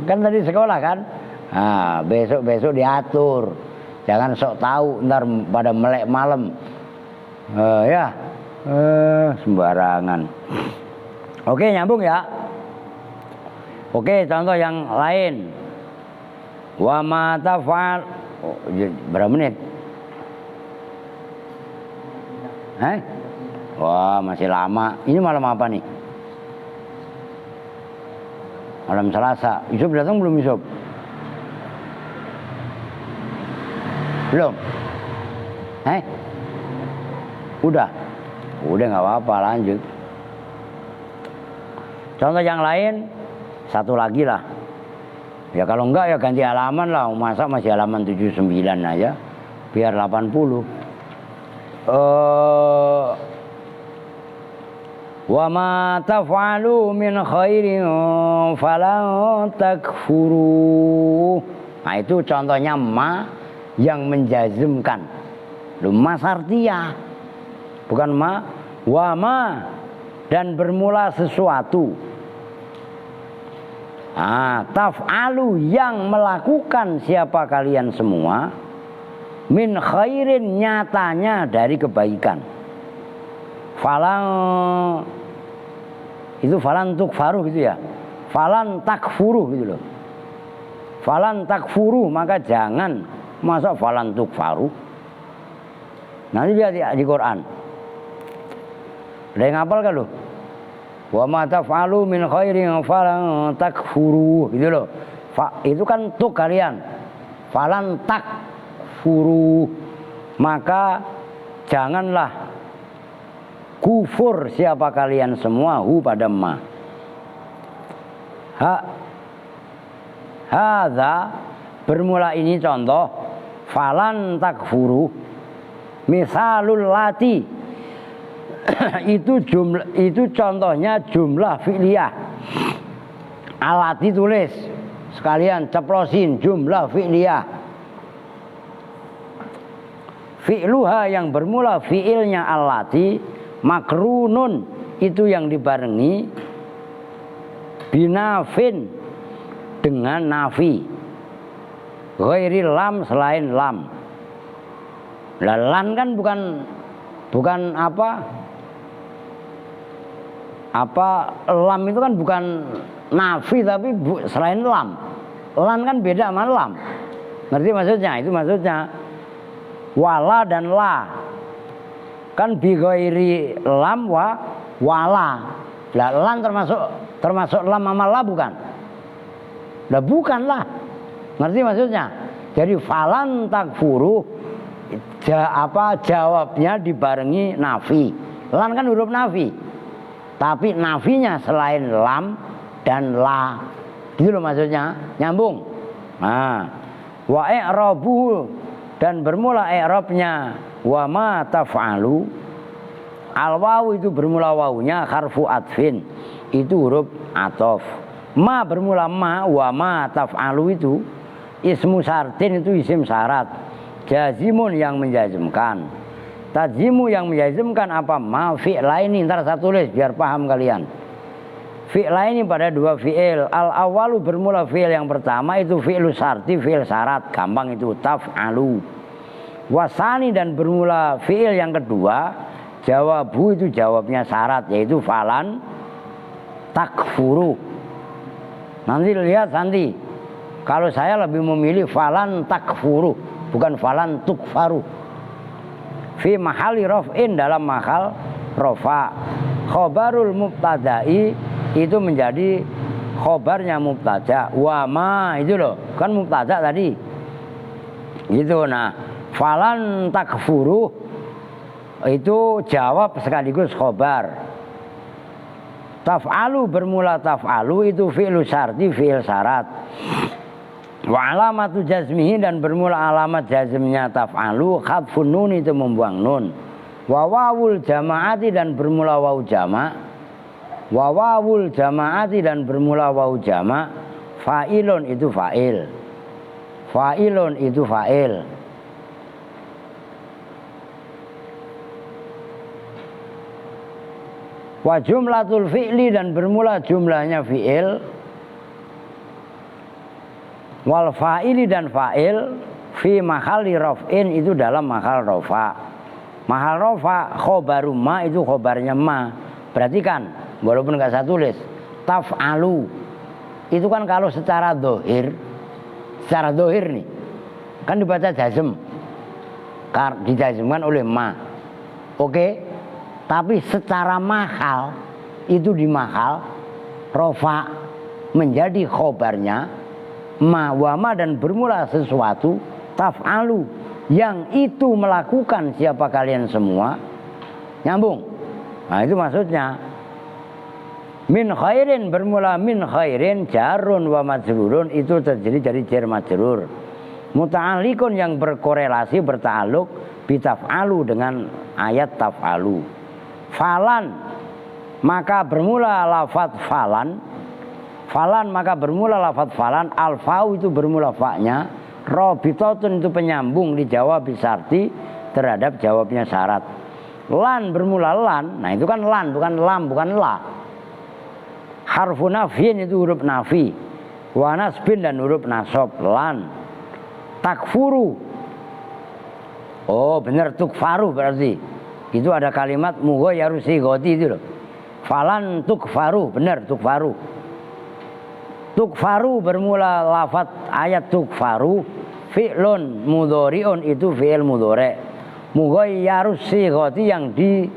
kan tadi sekolah kan. Nah, besok diatur. Jangan sok tahu ntar pada melek malam. Sembarangan. Oke, nyambung ya. Oke, contoh yang lain. Wa ma taf'al. Berapa menit? Wah, masih lama. Ini malam apa nih? Malam Selasa. Yusuf datang belum Yusuf? Belum? Udah nggak apa-apa, lanjut. Contoh yang lain, satu lagi lah. Ya kalau enggak ya ganti halaman lah. Masa masih halaman 79 aja. Biar 80. Wa ma taf'alu min khairin falan takfuru. Nah itu contohnya ma yang menjazmkan. Ma sartiyah. Bukan ma. Wa ma dan bermula sesuatu. Taf'alu yang melakukan siapa kalian semua min khairin nyatanya dari kebaikan. Falan itu falan tukfaru gitu ya. Falan takfuru gitu loh. Falan takfuru maka jangan masa falan tukfaru. Nanti lihat ya di Quran. Ada yang hafal kan lo? Wa ma taf'alu min khairin falan takfuru gitu loh. Itu kan tuk kalian. Falan takfuru maka janganlah kufur siapa kalian semua hu pada ma. Hadza bermula ini contoh falan takfuru misalul lati itu contohnya jumlah fi'liyah. Alati tulis sekalian ceplosin jumlah fi'liyah. Fi'luha yang bermula fi'ilnya alati makrunun itu yang dibarengi binafin dengan nafi ghairi lam selain lam. Lan kan bukan lam itu kan bukan nafi tapi selain lam. Lan kan beda sama lam. Ngerti maksudnya? Itu maksudnya wala dan la kan bi ghairi lam wala. Lah lan termasuk lam sama la bukan? Lah bukan lah. Ngerti maksudnya? Jadi falan takfuru jawabnya dibarengi nafi. Lan kan huruf nafi. Tapi nafinya selain lam dan la. Gitu loh maksudnya. Nyambung. Nah, wa i'rabu dan bermula i'rabnya wa ma taf'alu. Al-wawu itu bermula wawunya harfu atfin. Itu huruf atof. Ma bermula ma wa ma taf'alu itu ismu syartin itu isim syarat. Jazimun yang menjazmkan. Tajimu yang menjazmkan apa? Ma fi'laini. Ntar saya tulis biar paham kalian. Fi'laini pada dua fi'il. Al-awalu bermula fi'il yang pertama itu fi'lu syarti, fi'il syarat. Gampang itu taf'alu. Wasani dan bermula fi'il yang kedua jawabu itu jawabnya syarat yaitu falan takfuru. Nanti lihat nanti. Kalau saya lebih memilih falan takfuru bukan falan tukfaru. Fi mahali raf'in dalam mahal rafa. Khobarul mubtada'i itu menjadi khobarnya mubtada. Wa ma itu loh kan mubtada tadi. Gitu nah. Falan takfuru itu jawab sekaligus khobar. Taf'alu bermula taf'alu itu fi'lu syarti fi'il syarat. Wa alamatu jazmihi dan bermula alamat jazmnya taf'alu khadfun nun itu membuang nun. Wa wawul jama'ati dan bermula waw jama'. Wa wawul jama'ati dan bermula waw jama'. Fa'ilun itu fa'il. Fa'ilun itu fa'il. Wa jumlatul fi'li dan bermula jumlahnya fi'il. Wal fa'ili dan fa'il fi mahali raf'in itu dalam mahal rafa. Mahal rafa khobaru ma itu khobarnya ma. Perhatikan walaupun enggak saya tulis taf'alu itu kan kalau secara dohir nih kan dibaca jazm dijazmkan oleh ma. Oke. Tapi secara mahal itu di mahal rofa menjadi khobarnya ma wa ma dan bermula sesuatu taf'alu yang itu melakukan siapa kalian semua. Nyambung. Nah itu maksudnya min khairin bermula min khairin jarun wa majrurun itu terjadi dari jar majrur. Muta'alliqun yang berkorelasi berta'alluq bitaf'alu dengan ayat taf'alu. Falan maka bermula lafaz falan. Falan maka bermula lafaz falan. Al-fa'u itu bermula fa'nya. Rabitatun itu penyambung dijawab bisarti terhadap jawabnya syarat. Lan bermula lan. Nah itu kan lan bukan lam bukan la. Harfu nafyin itu huruf nafi. Wa nasbin dan huruf nasab. Lan takfuru. Oh benar tukfaru berarti. Itu ada kalimat mughayaru sigoti itu loh. Falan tukfaru, benar tukfaru. Tukfaru bermula lafaz ayat tukfaru fi'lun mudhari'un itu fi'il mudhari'. Mughayaru sigoti yang di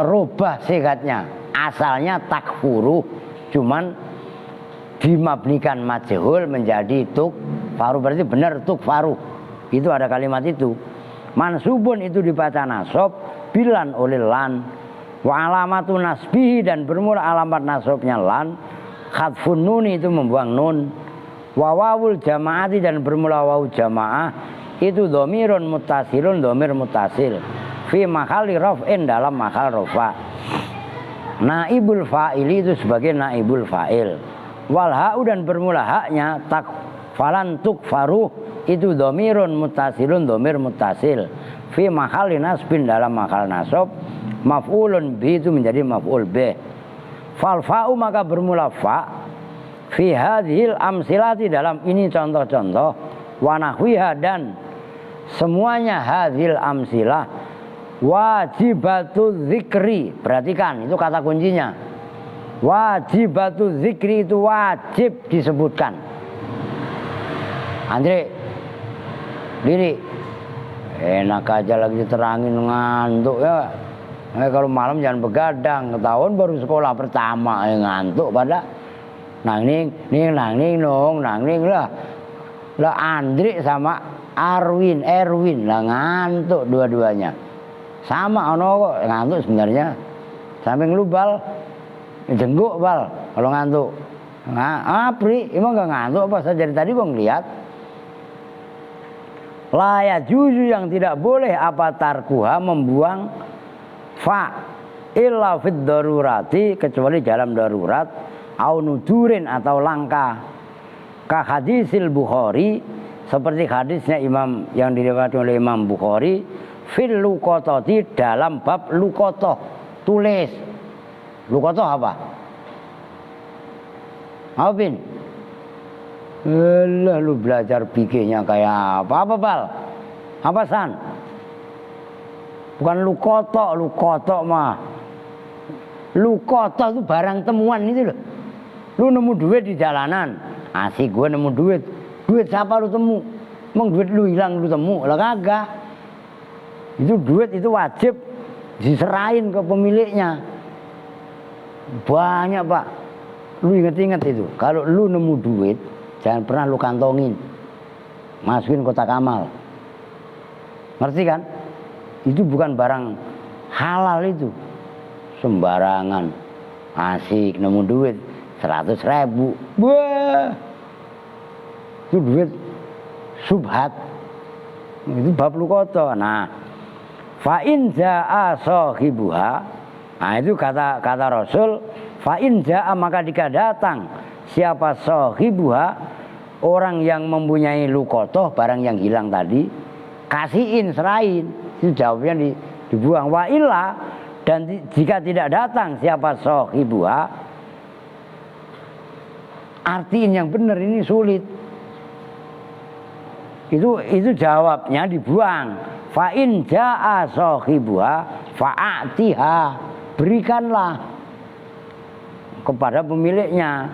rubah sigatnya. Asalnya takfuru cuman dimabnikan majhul menjadi tukfaru berarti benar tukfaru. Itu ada kalimat itu. Mansubun itu dibaca nasab bilan oleh lan, wa alamatu nasbihi dan bermula alamat nasabnya lan, khadfun nuni itu membuang nun, wa wawul jamaati dan bermula wawu jamaah itu dhamirun muttasilun dhamir muttasil fi mahali raf'in dalam mahal rafa. Naibul fa'ili itu sebagai naibul fa'il. Wal ha'u dan bermula haknya tak falan tukfaru itu dhamirun muttasilun dhamir muttasil fi mahali nasbin dalam mahal nasab, maf'ulun bi itu menjadi maf'ul bih. Fal fa'u maka bermula fa fi hadhil amsilati dalam ini contoh-contoh, wa nahwiha dan semuanya hadhil amsilah, wajibatu dzikri. Perhatikan itu kata kuncinya. Wajibatu dzikri itu wajib disebutkan. Andre, diri, enak aja lagi diterangin ngantuk ya. Kalau malam jangan begadang, ketahuan baru sekolah pertama ngantuk pada nangning lah. Lah Andri sama Erwin lah ngantuk dua-duanya. Sama ono kok ngantuk sebenarnya. Samping lu bal jengguk bal kalau ngantuk. Nah, Pri, emang gak ngantuk apa? Saya dari tadi gua ngeliat. Laya juzu yang tidak boleh apa tarkuha membuang fa illa fid darurati kecuali dalam darurat au nudurin atau langka. Ka hadisil Bukhari seperti hadisnya Imam yang diriwayatkan oleh Imam Bukhari fil luqatati dalam bab luqatah tulis. Luqatah apa? Apin? Lah lu belajar bikinnya kayak apa? Apa Bal? Apa San? Bukan luqatah mah. Luqatah itu barang temuan itu loh. Lu nemu duit di jalanan. Asik gue nemu duit. Duit siapa lu temu? Emang duit lu hilang lu temu? Lah kagak. Itu duit itu wajib diserahin ke pemiliknya. Banyak Pak. Lu inget-inget itu. Kalau lu nemu duit, jangan pernah lu kantongin. Masukin kotak amal. Ngerti kan? Itu bukan barang halal itu. Sembarangan. Asik nemu duit 100.000. Wah. Itu duit subhat. Itu bab luqatah. Nah, fa in jaa sahibuha. Nah, itu kata Rasul, fa in jaa maka jika datang siapa sahibuha, orang yang mempunyai luqatah, barang yang hilang tadi, kasihin, serahin. Itu jawabnya dibuang. Wa illa dan jika tidak datang siapa sahibuha, artiin yang benar ini sulit. Itu jawabnya dibuang. Fa in jaa sahibuha fa'atiha, berikanlah kepada pemiliknya.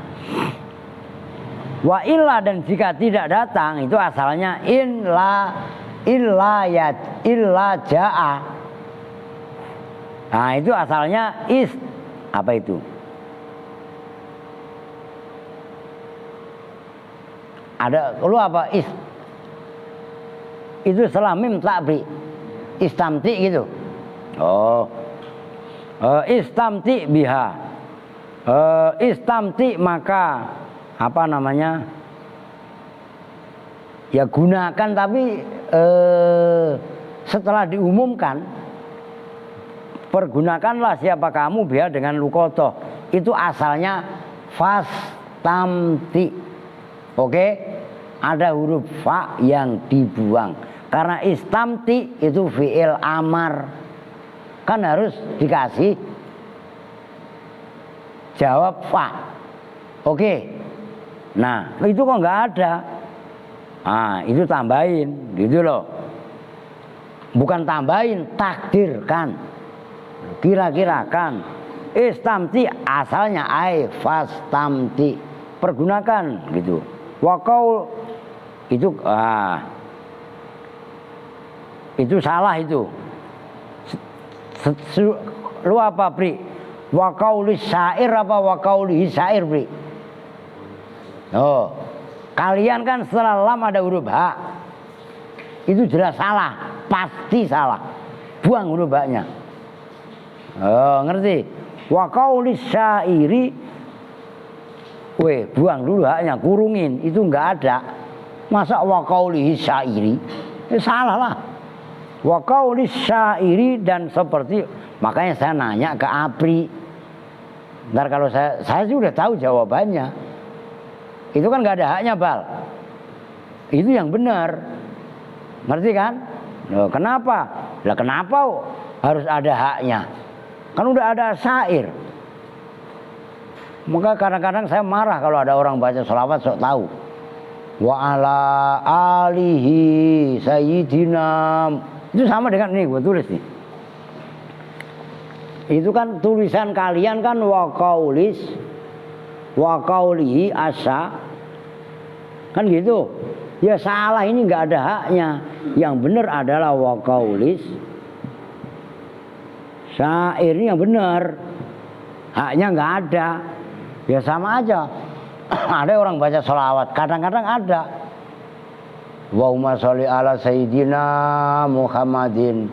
Wa illa dan jika tidak datang itu asalnya illa jaa. Nah, itu asalnya apa itu? Ada lu apa itu setelah mim takbri istamti gitu. Oh, istamti biha. Istamti maka apa namanya? Ya gunakan tapi setelah diumumkan, pergunakanlah siapa kamu biha dengan luqatah. Itu asalnya fastamti. Oke? Ada huruf fa yang dibuang. Karena istamti itu fi'il amar. Kan harus dikasih jawab fa. Oke. Nah, itu kok nggak ada. Ah, itu tambahin, gitu loh. Bukan tambahin, takdirkan. Kira-kirakan. Istamti asalnya fastamti. Pergunakan gitu. Wakau itu itu salah itu. Lu apa Pri? Wa qauli syair apa wa qauli syair Pri? Oh, kalian kan setelah lam ada huruf H. Itu jelas salah, pasti salah. Buang huruf H-nya. Oh, ngerti? Wa qaulis syairi, buang dulu haknya, kurungin, itu enggak ada. Masa wa qaulihi syairi? Salah lah. Wa qaulis syairi, dan seperti, makanya saya nanya ke Apri. Ntar kalau saya sudah tahu jawabannya. Itu kan enggak ada haknya, Bal. Itu yang benar. Ngerti kan? Loh, kenapa? Lah kenapa harus ada haknya? Kan udah ada syair. Maka kadang-kadang saya marah kalau ada orang baca sholawat sok tahu. Wa ala alihi sayyidina. Itu sama dengan ini gue tulis nih. Itu kan tulisan kalian kan wa qaulihi asa. Kan gitu. Ya salah, ini enggak ada haknya. Yang benar adalah wa qaulis syair, ini yang benar. Haknya enggak ada. Ya sama aja. Ada orang baca sholawat, kadang-kadang ada. Allahumma sholli ala sayyidina Muhammadin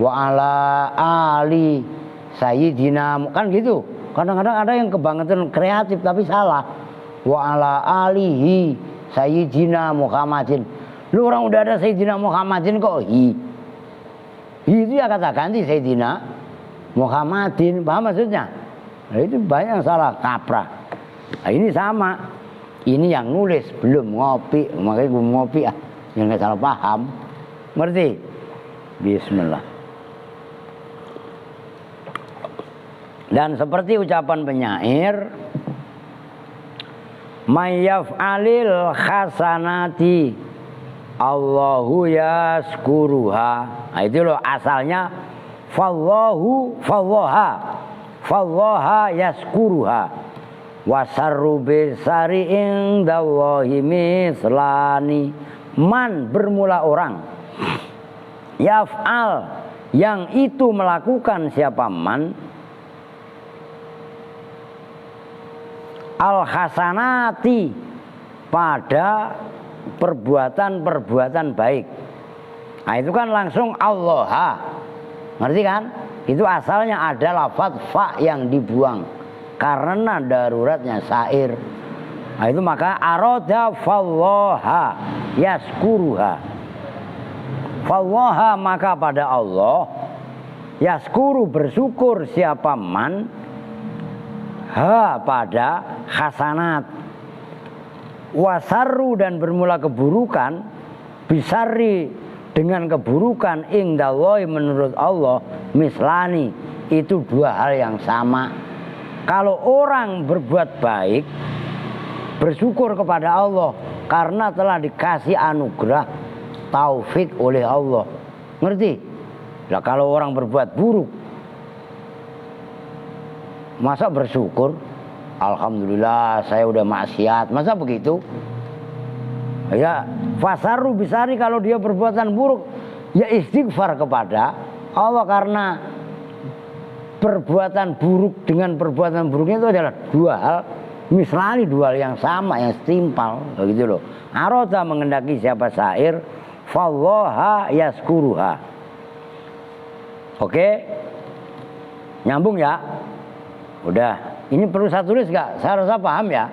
wa ala ali sayyidina, kan gitu. Kadang-kadang ada yang kebangetan kreatif tapi salah. Wa ala alihi sayyidina Muhammadin. Lu orang udah ada sayyidina Muhammadin kok hi itu ya kata ganti sayyidina Muhammadin, paham maksudnya? Nah, itu banyak yang salah kaprah. Nah, ini sama. Ini yang nulis belum ngopi, makanya gue ngopi yang nggak salah paham. Ngerti? Bismillah. Dan seperti ucapan penyair, mayyaf'alil hasanati Allahu yaskuruha. Nah, itu loh asalnya fallaha yaskuruha wasarru bisari indallahi mislani. Man bermula orang, yaf'al yang itu melakukan siapa man, al hasanati pada perbuatan-perbuatan baik. Nah itu kan langsung Allah, ngerti kan? Itu asalnya ada lafaz fa yang dibuang karena daruratnya syair. Nah itu maka aroda fallaha yaskuruha. Fallaha maka pada Allah, yaskuru bersyukur siapa man, ha pada hasanat, wasarru dan bermula keburukan, bisari dengan keburukan, ingdallahi menurut Allah, mislani itu dua hal yang sama. Kalau orang berbuat baik, bersyukur kepada Allah karena telah dikasih anugerah taufik oleh Allah, ngerti? Lah kalau orang berbuat buruk, masa bersyukur? Alhamdulillah saya udah maksiat, masa begitu? Ya fasaru bisari, kalau dia perbuatan buruk ya istighfar kepada Allah, karena perbuatan buruk dengan perbuatan buruknya itu adalah dua hal mislani, dua hal yang sama, yang setimpal, begitu loh. Aroda mengendaki siapa syair, fallaha yaskuruha. Oke, nyambung ya. Udah, ini perlu saya tulis gak? Saya rasa paham ya.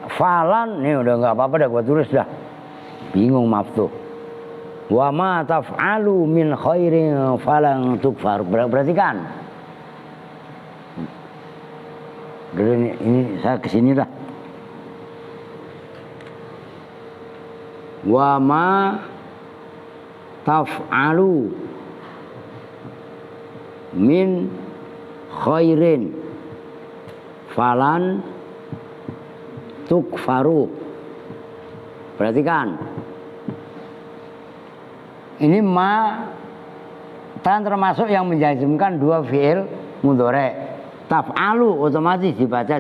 Falan, nih udah nggak apa-apa dah, gua tulis dah. Bingung maaf tuh. Wa ma taf'alu min khairin falan tukfar. Perhatikan. Ini saya kesini dah. Wa ma taf'alu min khairin falan tukfaru. Perhatikan. Ini ma kan termasuk yang menjazmkan dua fi'il mudhari'. Taf'alu otomatis dibaca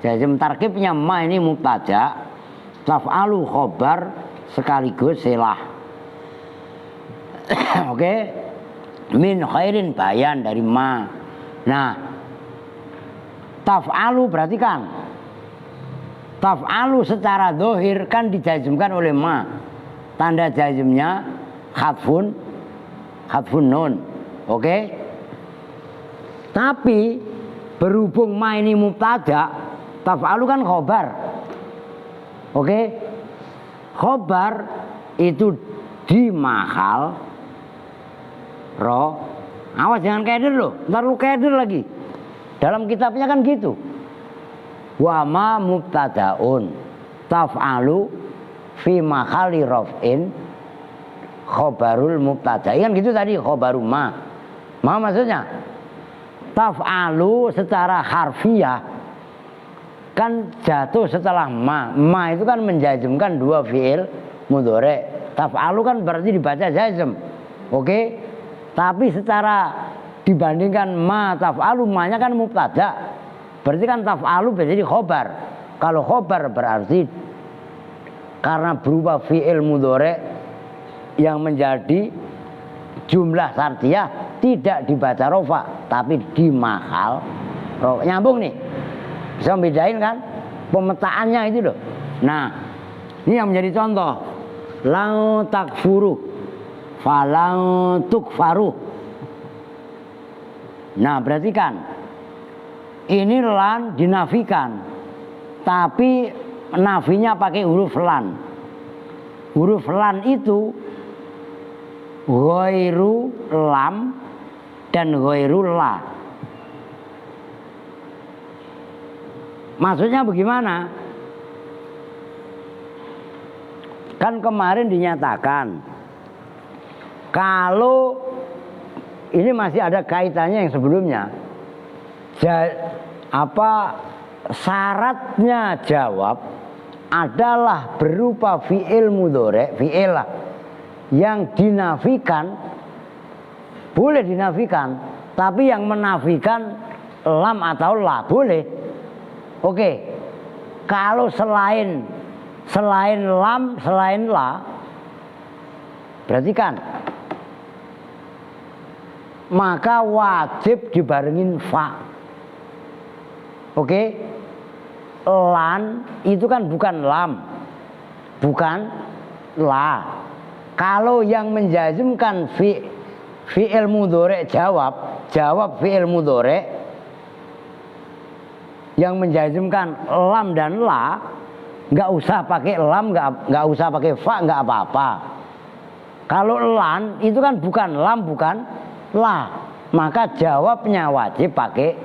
jazm, tarkibnya ma ini mubtada, taf'alu khobar sekaligus silah. Oke. Min khairin bayan dari ma. Nah, taf'alu perhatikan. Taf'alu secara zahir kan dijazmkan oleh ma. Tanda jazmnya khatfun nun. Oke? Tapi berhubung ma ini mubtada, taf'alu kan khobar. Oke? Khobar itu di mahal ro. Awas jangan keder loh, ntar lu keder lagi. Dalam kitabnya kan gitu. Wa ma mubtadaun taf'alu fi mahali raf'in khobarul mubtada. Kan gitu tadi, khobaru ma. Ma maksudnya taf'alu secara harfiah kan jatuh setelah ma. Ma itu kan menjazmkan dua fi'il mudhari. Taf'alu kan berarti dibaca jazm. Oke? Tapi secara dibandingkan ma taf'alu, ma-nya kan mubtada. Berarti kan taf'alu jadi khobar. Kalau khobar berarti karena berupa fi'il mudhari yang menjadi jumlah syartiyah tidak dibaca rofa, tapi di mahal rofa. Nyambung nih, bisa membedain kan pemetaannya itu loh. Nah, ini yang menjadi contoh. Lau takfuru falau tukfaru. Nah, berarti kan ini lan dinafikan, tapi nafinya pakai huruf lan. Huruf lan itu ghairu lam dan ghairu la. Maksudnya bagaimana? Kan kemarin dinyatakan kalau ini masih ada kaitannya yang sebelumnya. Syaratnya jawab adalah berupa fi'il mudhari, fi'il lah, yang dinafikan, boleh dinafikan, tapi yang menafikan lam atau la boleh. Oke, kalau selain lam, selain la, berarti kan maka wajib dibarengin fa. Oke, lan itu kan bukan lam, bukan la. Kalau yang menjazmkan fi'il mudhari jawab fi'il mudhari yang menjazmkan lam dan la, nggak usah pakai lam, nggak usah pakai fa, nggak apa-apa. Kalau lan itu kan bukan lam, bukan la, maka jawabnya wajib pakai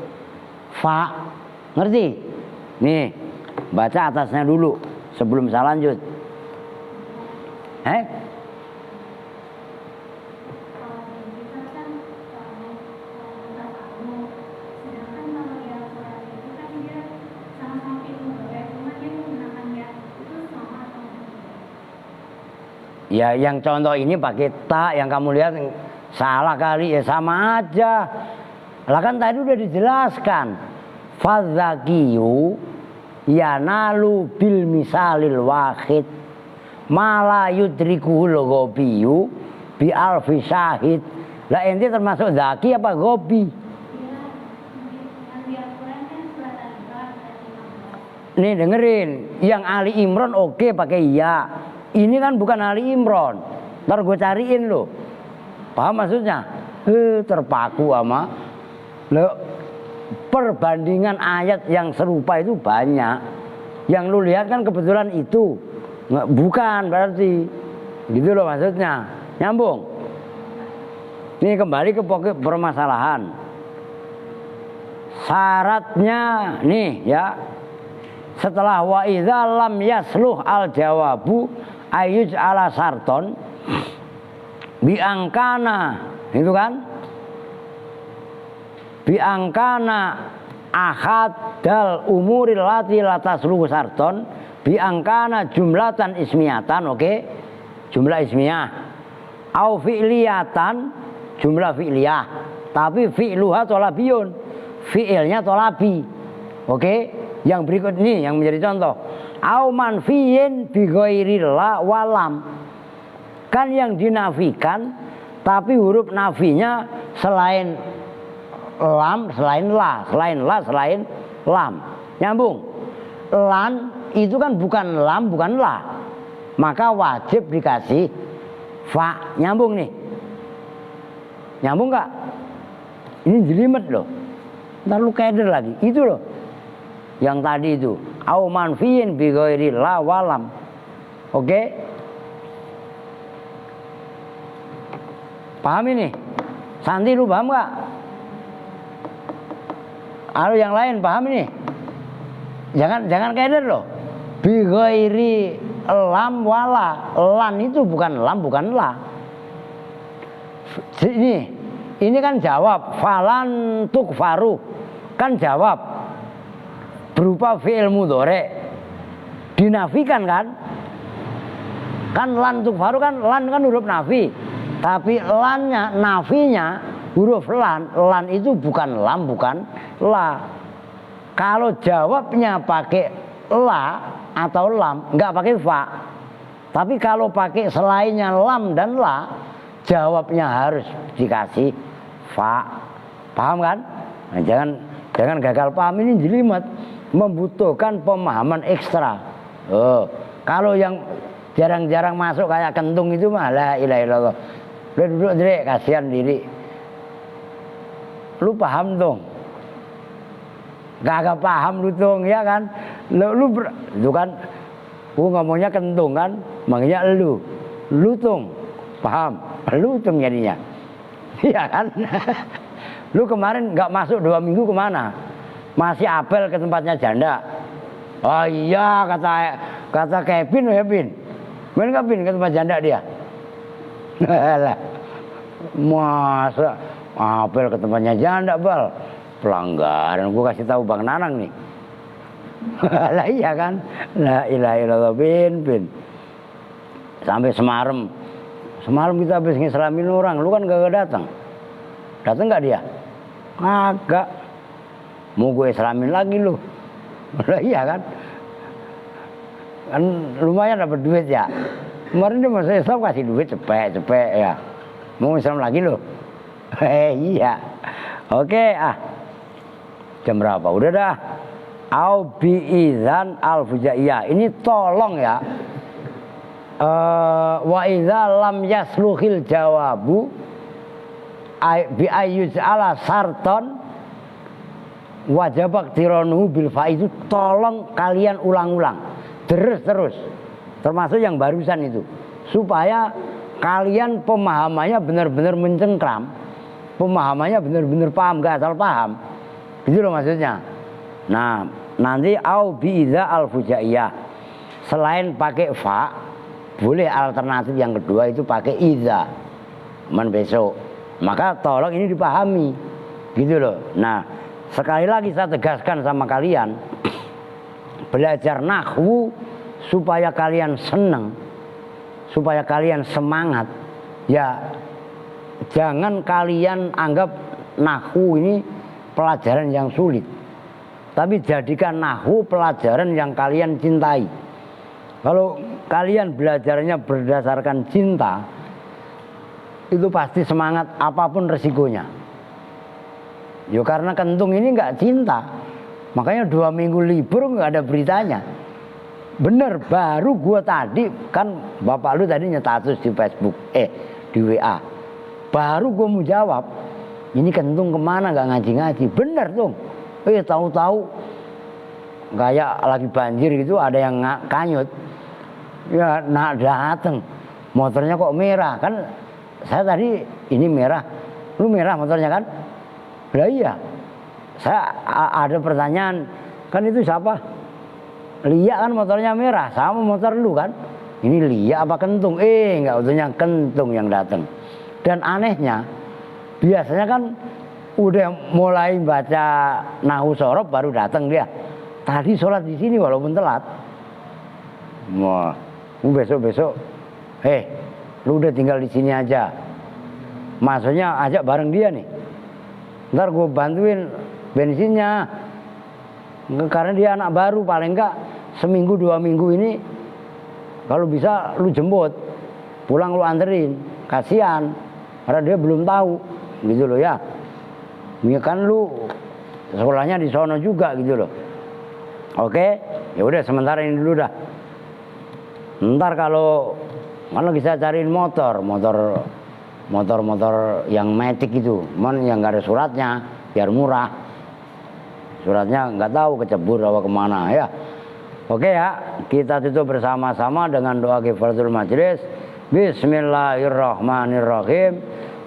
fa. Ngerti? Nih, baca atasnya dulu sebelum saya lanjut. Ya, yang contoh ini pakai ta, yang kamu lihat salah kali, ya sama aja. Lah kan tadi udah dijelaskan. Fadzakiyu yanalu bil misalil wahid mala yudrikuhul ghabiyu bi alfi syahid. Lah ente termasuk zaki apa ghabi? Nih dengerin, yang Ali Imran oke pakai ya. Ini kan bukan Ali Imran. Ntar gue cariin lo. Paham maksudnya? Terpaku sama lo. Perbandingan ayat yang serupa itu banyak. Yang lu lihat kan kebetulan itu. Bukan berarti. Gitu loh maksudnya. Nyambung. Ini kembali ke pokok permasalahan. Syaratnya nih ya. Setelah wa idza lam yasluh al jawabu ayyuj ala sarton biangkana, itu kan biangkana ahad dal umuril lati latasluhu sarton biangkana jumlatan ismiyatan. Oke, jumlah ismiyah au fi'liyatan, jumlah fi'liyah tapi fi'luha tolabiyun, fi'ilnya tolabi. Oke, yang berikut ini yang menjadi contoh. Au manfiyin bi ghairil la walam. Kan yang dinafikan tapi huruf nafinya selain lam, selain la, selain la, selain lam. Nyambung. Lan itu kan bukan lam, bukan la. Maka wajib dikasih fa. Nyambung nih. Nyambung enggak? Ini jelimet loh. ntar lu keder lagi. Itu loh yang tadi itu, au manfiin bi ghairi la walam. Oke? Paham ini? Santi lu paham gak? Kalau yang lain paham ini? Jangan keder loh. Bi ghairi lam wala. Lan itu bukan lam, bukan la. Ini kan jawab. Falan tukfaru. Kan jawab. Berupa fi'il mudhari. Dinafikan kan? Kan lan tukfaru kan, lan kan huruf nafi. Tapi lannya, nafinya huruf lan itu bukan lam, bukan la. Kalau jawabnya pakai la atau lam, nggak pakai fa. Tapi kalau pakai selainnya lam dan la, jawabnya harus dikasih fa. Paham kan? Nah, jangan gagal paham, ini jelimet, membutuhkan pemahaman ekstra. Kalau yang jarang-jarang masuk kayak kentung itu mah la ilaha illallah. Udah duduk Dre, kasihan diri. Lu paham dong? Gak paham lu dong, ya kan? Lu kan, gua ngomongnya kentung kan, makanya lu dong, paham? Lu dong jadinya, iya kan? Lu kemarin nggak masuk 2 minggu kemana? Masih apel ke tempatnya janda. Oh iya, kata Kevin ya Bin, main nggak Bin ke tempat janda dia? Masa apel ke tempatnya janda bal, pelanggaran. Gue kasih tahu Bang Nanang nih. Lah iya kan, la ilaha illallah bin sampai semalam kita habis ngislamin orang, lu kan gak datang nggak dia? Kagak. Mau gue islamin lagi lu. Lah iya kan lumayan dapat duit ya. Kemarin dia masuk Islam kasih duit cepet ya. Mau Islam lagi loh. Iya. Oke jam berapa? Udah dah. Au bi'izan al-fujaiyah. Ini tolong ya. Wa idza lam yasluhil jawabu bi ayyuz ala sarton wajabak tironu bil fa, itu tolong kalian ulang-ulang. Terus. Termasuk yang barusan itu, supaya kalian pemahamannya benar-benar mencengkram, pemahamannya benar-benar paham, gak asal paham, gitu loh maksudnya. Nah nanti au bi'iza al-fujaiyah, selain pakai fa, boleh alternatif yang kedua itu pakai iza, besok. Maka tolong ini dipahami, gitu loh. Nah sekali lagi saya tegaskan sama kalian, belajar nahwu supaya kalian senang, supaya kalian semangat, ya jangan kalian anggap nahwu ini pelajaran yang sulit, tapi jadikan nahwu pelajaran yang kalian cintai. Kalau kalian belajarnya berdasarkan cinta, itu pasti semangat apapun resikonya. Ya karena kentung ini nggak cinta, makanya 2 minggu libur nggak ada beritanya. Bener, baru gue tadi kan bapak lu tadi nyetatus di Facebook, di WA. Baru gue mau jawab, ini kentung kemana gak ngaji-ngaji. Bener dong. Tahu-tahu kayak lagi banjir gitu, ada yang kanyut. Ya dateng, motornya kok merah kan? Saya tadi ini merah, lu merah motornya kan? Lah iya. Saya ada pertanyaan, kan itu siapa? Lia kan motornya merah, sama motor lu kan? Ini Lia apa kentung? Enggak, utuhnya kentung yang datang. Dan anehnya, biasanya kan udah mulai baca nahwu sorof baru datang dia. Tadi sholat di sini walaupun telat. Wah, besok, lu udah tinggal di sini aja. Maksudnya ajak bareng dia nih. Ntar gue bantuin bensinnya. Karena dia anak baru, paling enggak seminggu 2 minggu ini kalau bisa lu jemput, pulang lu anterin, kasihan karena dia belum tahu, gitu loh ya. Ya kan lu sekolahnya di sono juga, gitu loh. Oke, ya udah sementara ini dulu dah. Ntar kalau bisa cariin motor yang matic itu, yang nggak ada suratnya, biar murah. suratnya nggak tahu kecebur apa kemana ya. Oke ya, kita tutup bersama-sama dengan doa kifaratul majlis. Bismillahirrahmanirrahim.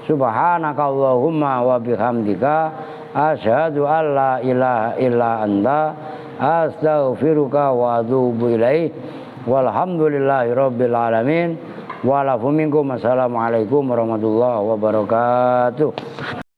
Subhanakallahumma wa bihamdika asyhadu an la ilaha illa anta astaghfiruka wa atubu ilaik. Walhamdulillahirabbil alamin. Wa lakum minkum. Assalamualaikum warahmatullahi wabarakatuh.